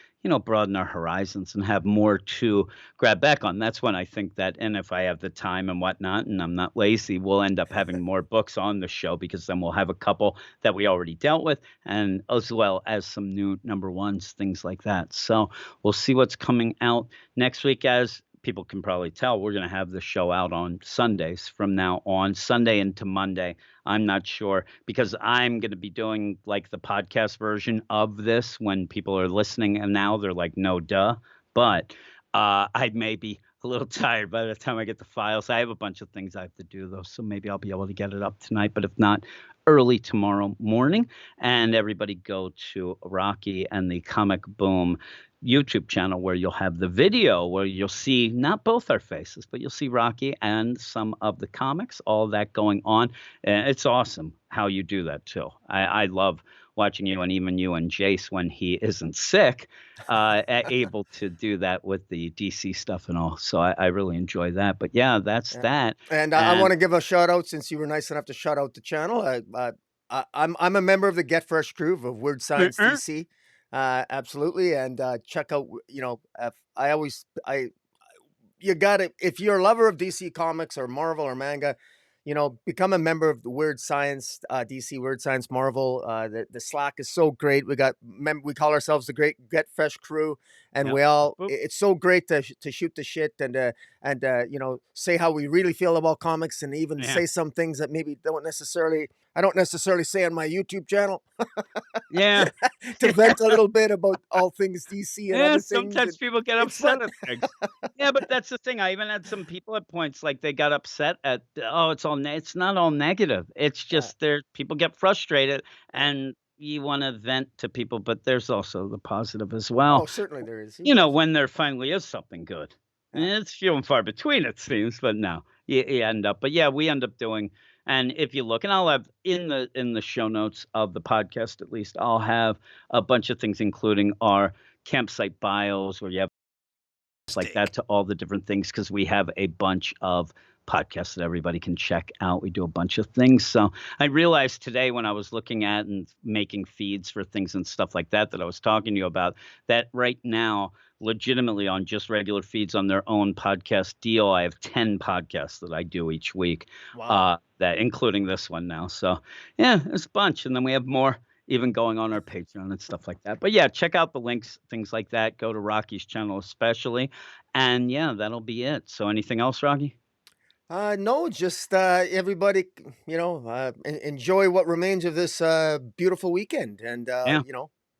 broaden our horizons and have more to grab back on. That's when I think that, and if I have the time and whatnot, and I'm not lazy, we'll end up having more books on the show because then we'll have a couple that we already dealt with, and as well as some new number ones, things like that. So we'll see what's coming out next week. As people can probably tell, we're going to have the show out on Sundays from now on, Sunday into Monday. I'm not sure because I'm going to be doing like the podcast version of this when people are listening, and now they're like, no, duh. But I may be a little tired by the time I get the files. I have a bunch of things I have to do though, so maybe I'll be able to get it up tonight. But if not, early tomorrow morning. And everybody go to Rocky and the Comic Boom YouTube channel where you'll have the video where you'll see not both our faces, but you'll see Rocky and some of the comics, all that going on. And it's awesome how you do that too. I love watching you and even you and Jace when he isn't sick, able to do that with the DC stuff and all. So I really enjoy that. But yeah, that's yeah. that. And I And want to give a shout out since you were nice enough to shout out the channel. I'm a member of the Get Fresh crew of Weird Science DC. Absolutely, and check out. I always I you got to if you're a lover of DC Comics or Marvel or manga, become a member of the Weird Science, DC Weird Science Marvel. The Slack is so great. We call ourselves the Great Get Fresh Crew, and yep. it's so great to shoot the shit and say how we really feel about comics and even Yeah. say some things that maybe I don't necessarily say on my YouTube channel Yeah. to vent a little bit about all things DC and Yeah, other things. sometimes And people get it's fun. upset at things. Yeah, but that's the thing. I even had some people at points like they got upset at, oh, it's not all negative. It's Yeah, just there people get frustrated yeah. and you wanna vent to people, but there's also the positive as well. Oh, certainly there is. You know, Yes. when there finally is something good. Yeah. It's few and far between, it seems, but no, you end up but yeah, we end up doing and if you look and I'll have in the show notes of the podcast, at least, I'll have a bunch of things, including our campsite bios where you have like that to all the different things because we have a bunch of podcasts that everybody can check out. We do a bunch of things. So I realized today when I was looking at and making feeds for things and stuff like that that I was talking to you about, that right now, legitimately on just regular feeds on their own podcast deal, I have 10 podcasts that I do each week, Wow. that including this one now. So yeah, it's a bunch. And then we have more even going on our Patreon and stuff like that. But yeah, check out the links, things like that. Go to Rocky's channel especially. And yeah, that'll be it. So anything else, Rocky? No, just everybody, enjoy what remains of this beautiful weekend, and Yeah.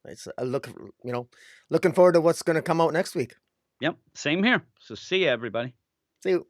it's looking forward to what's going to come out next week. Yep. Same here. So see you, everybody. See you.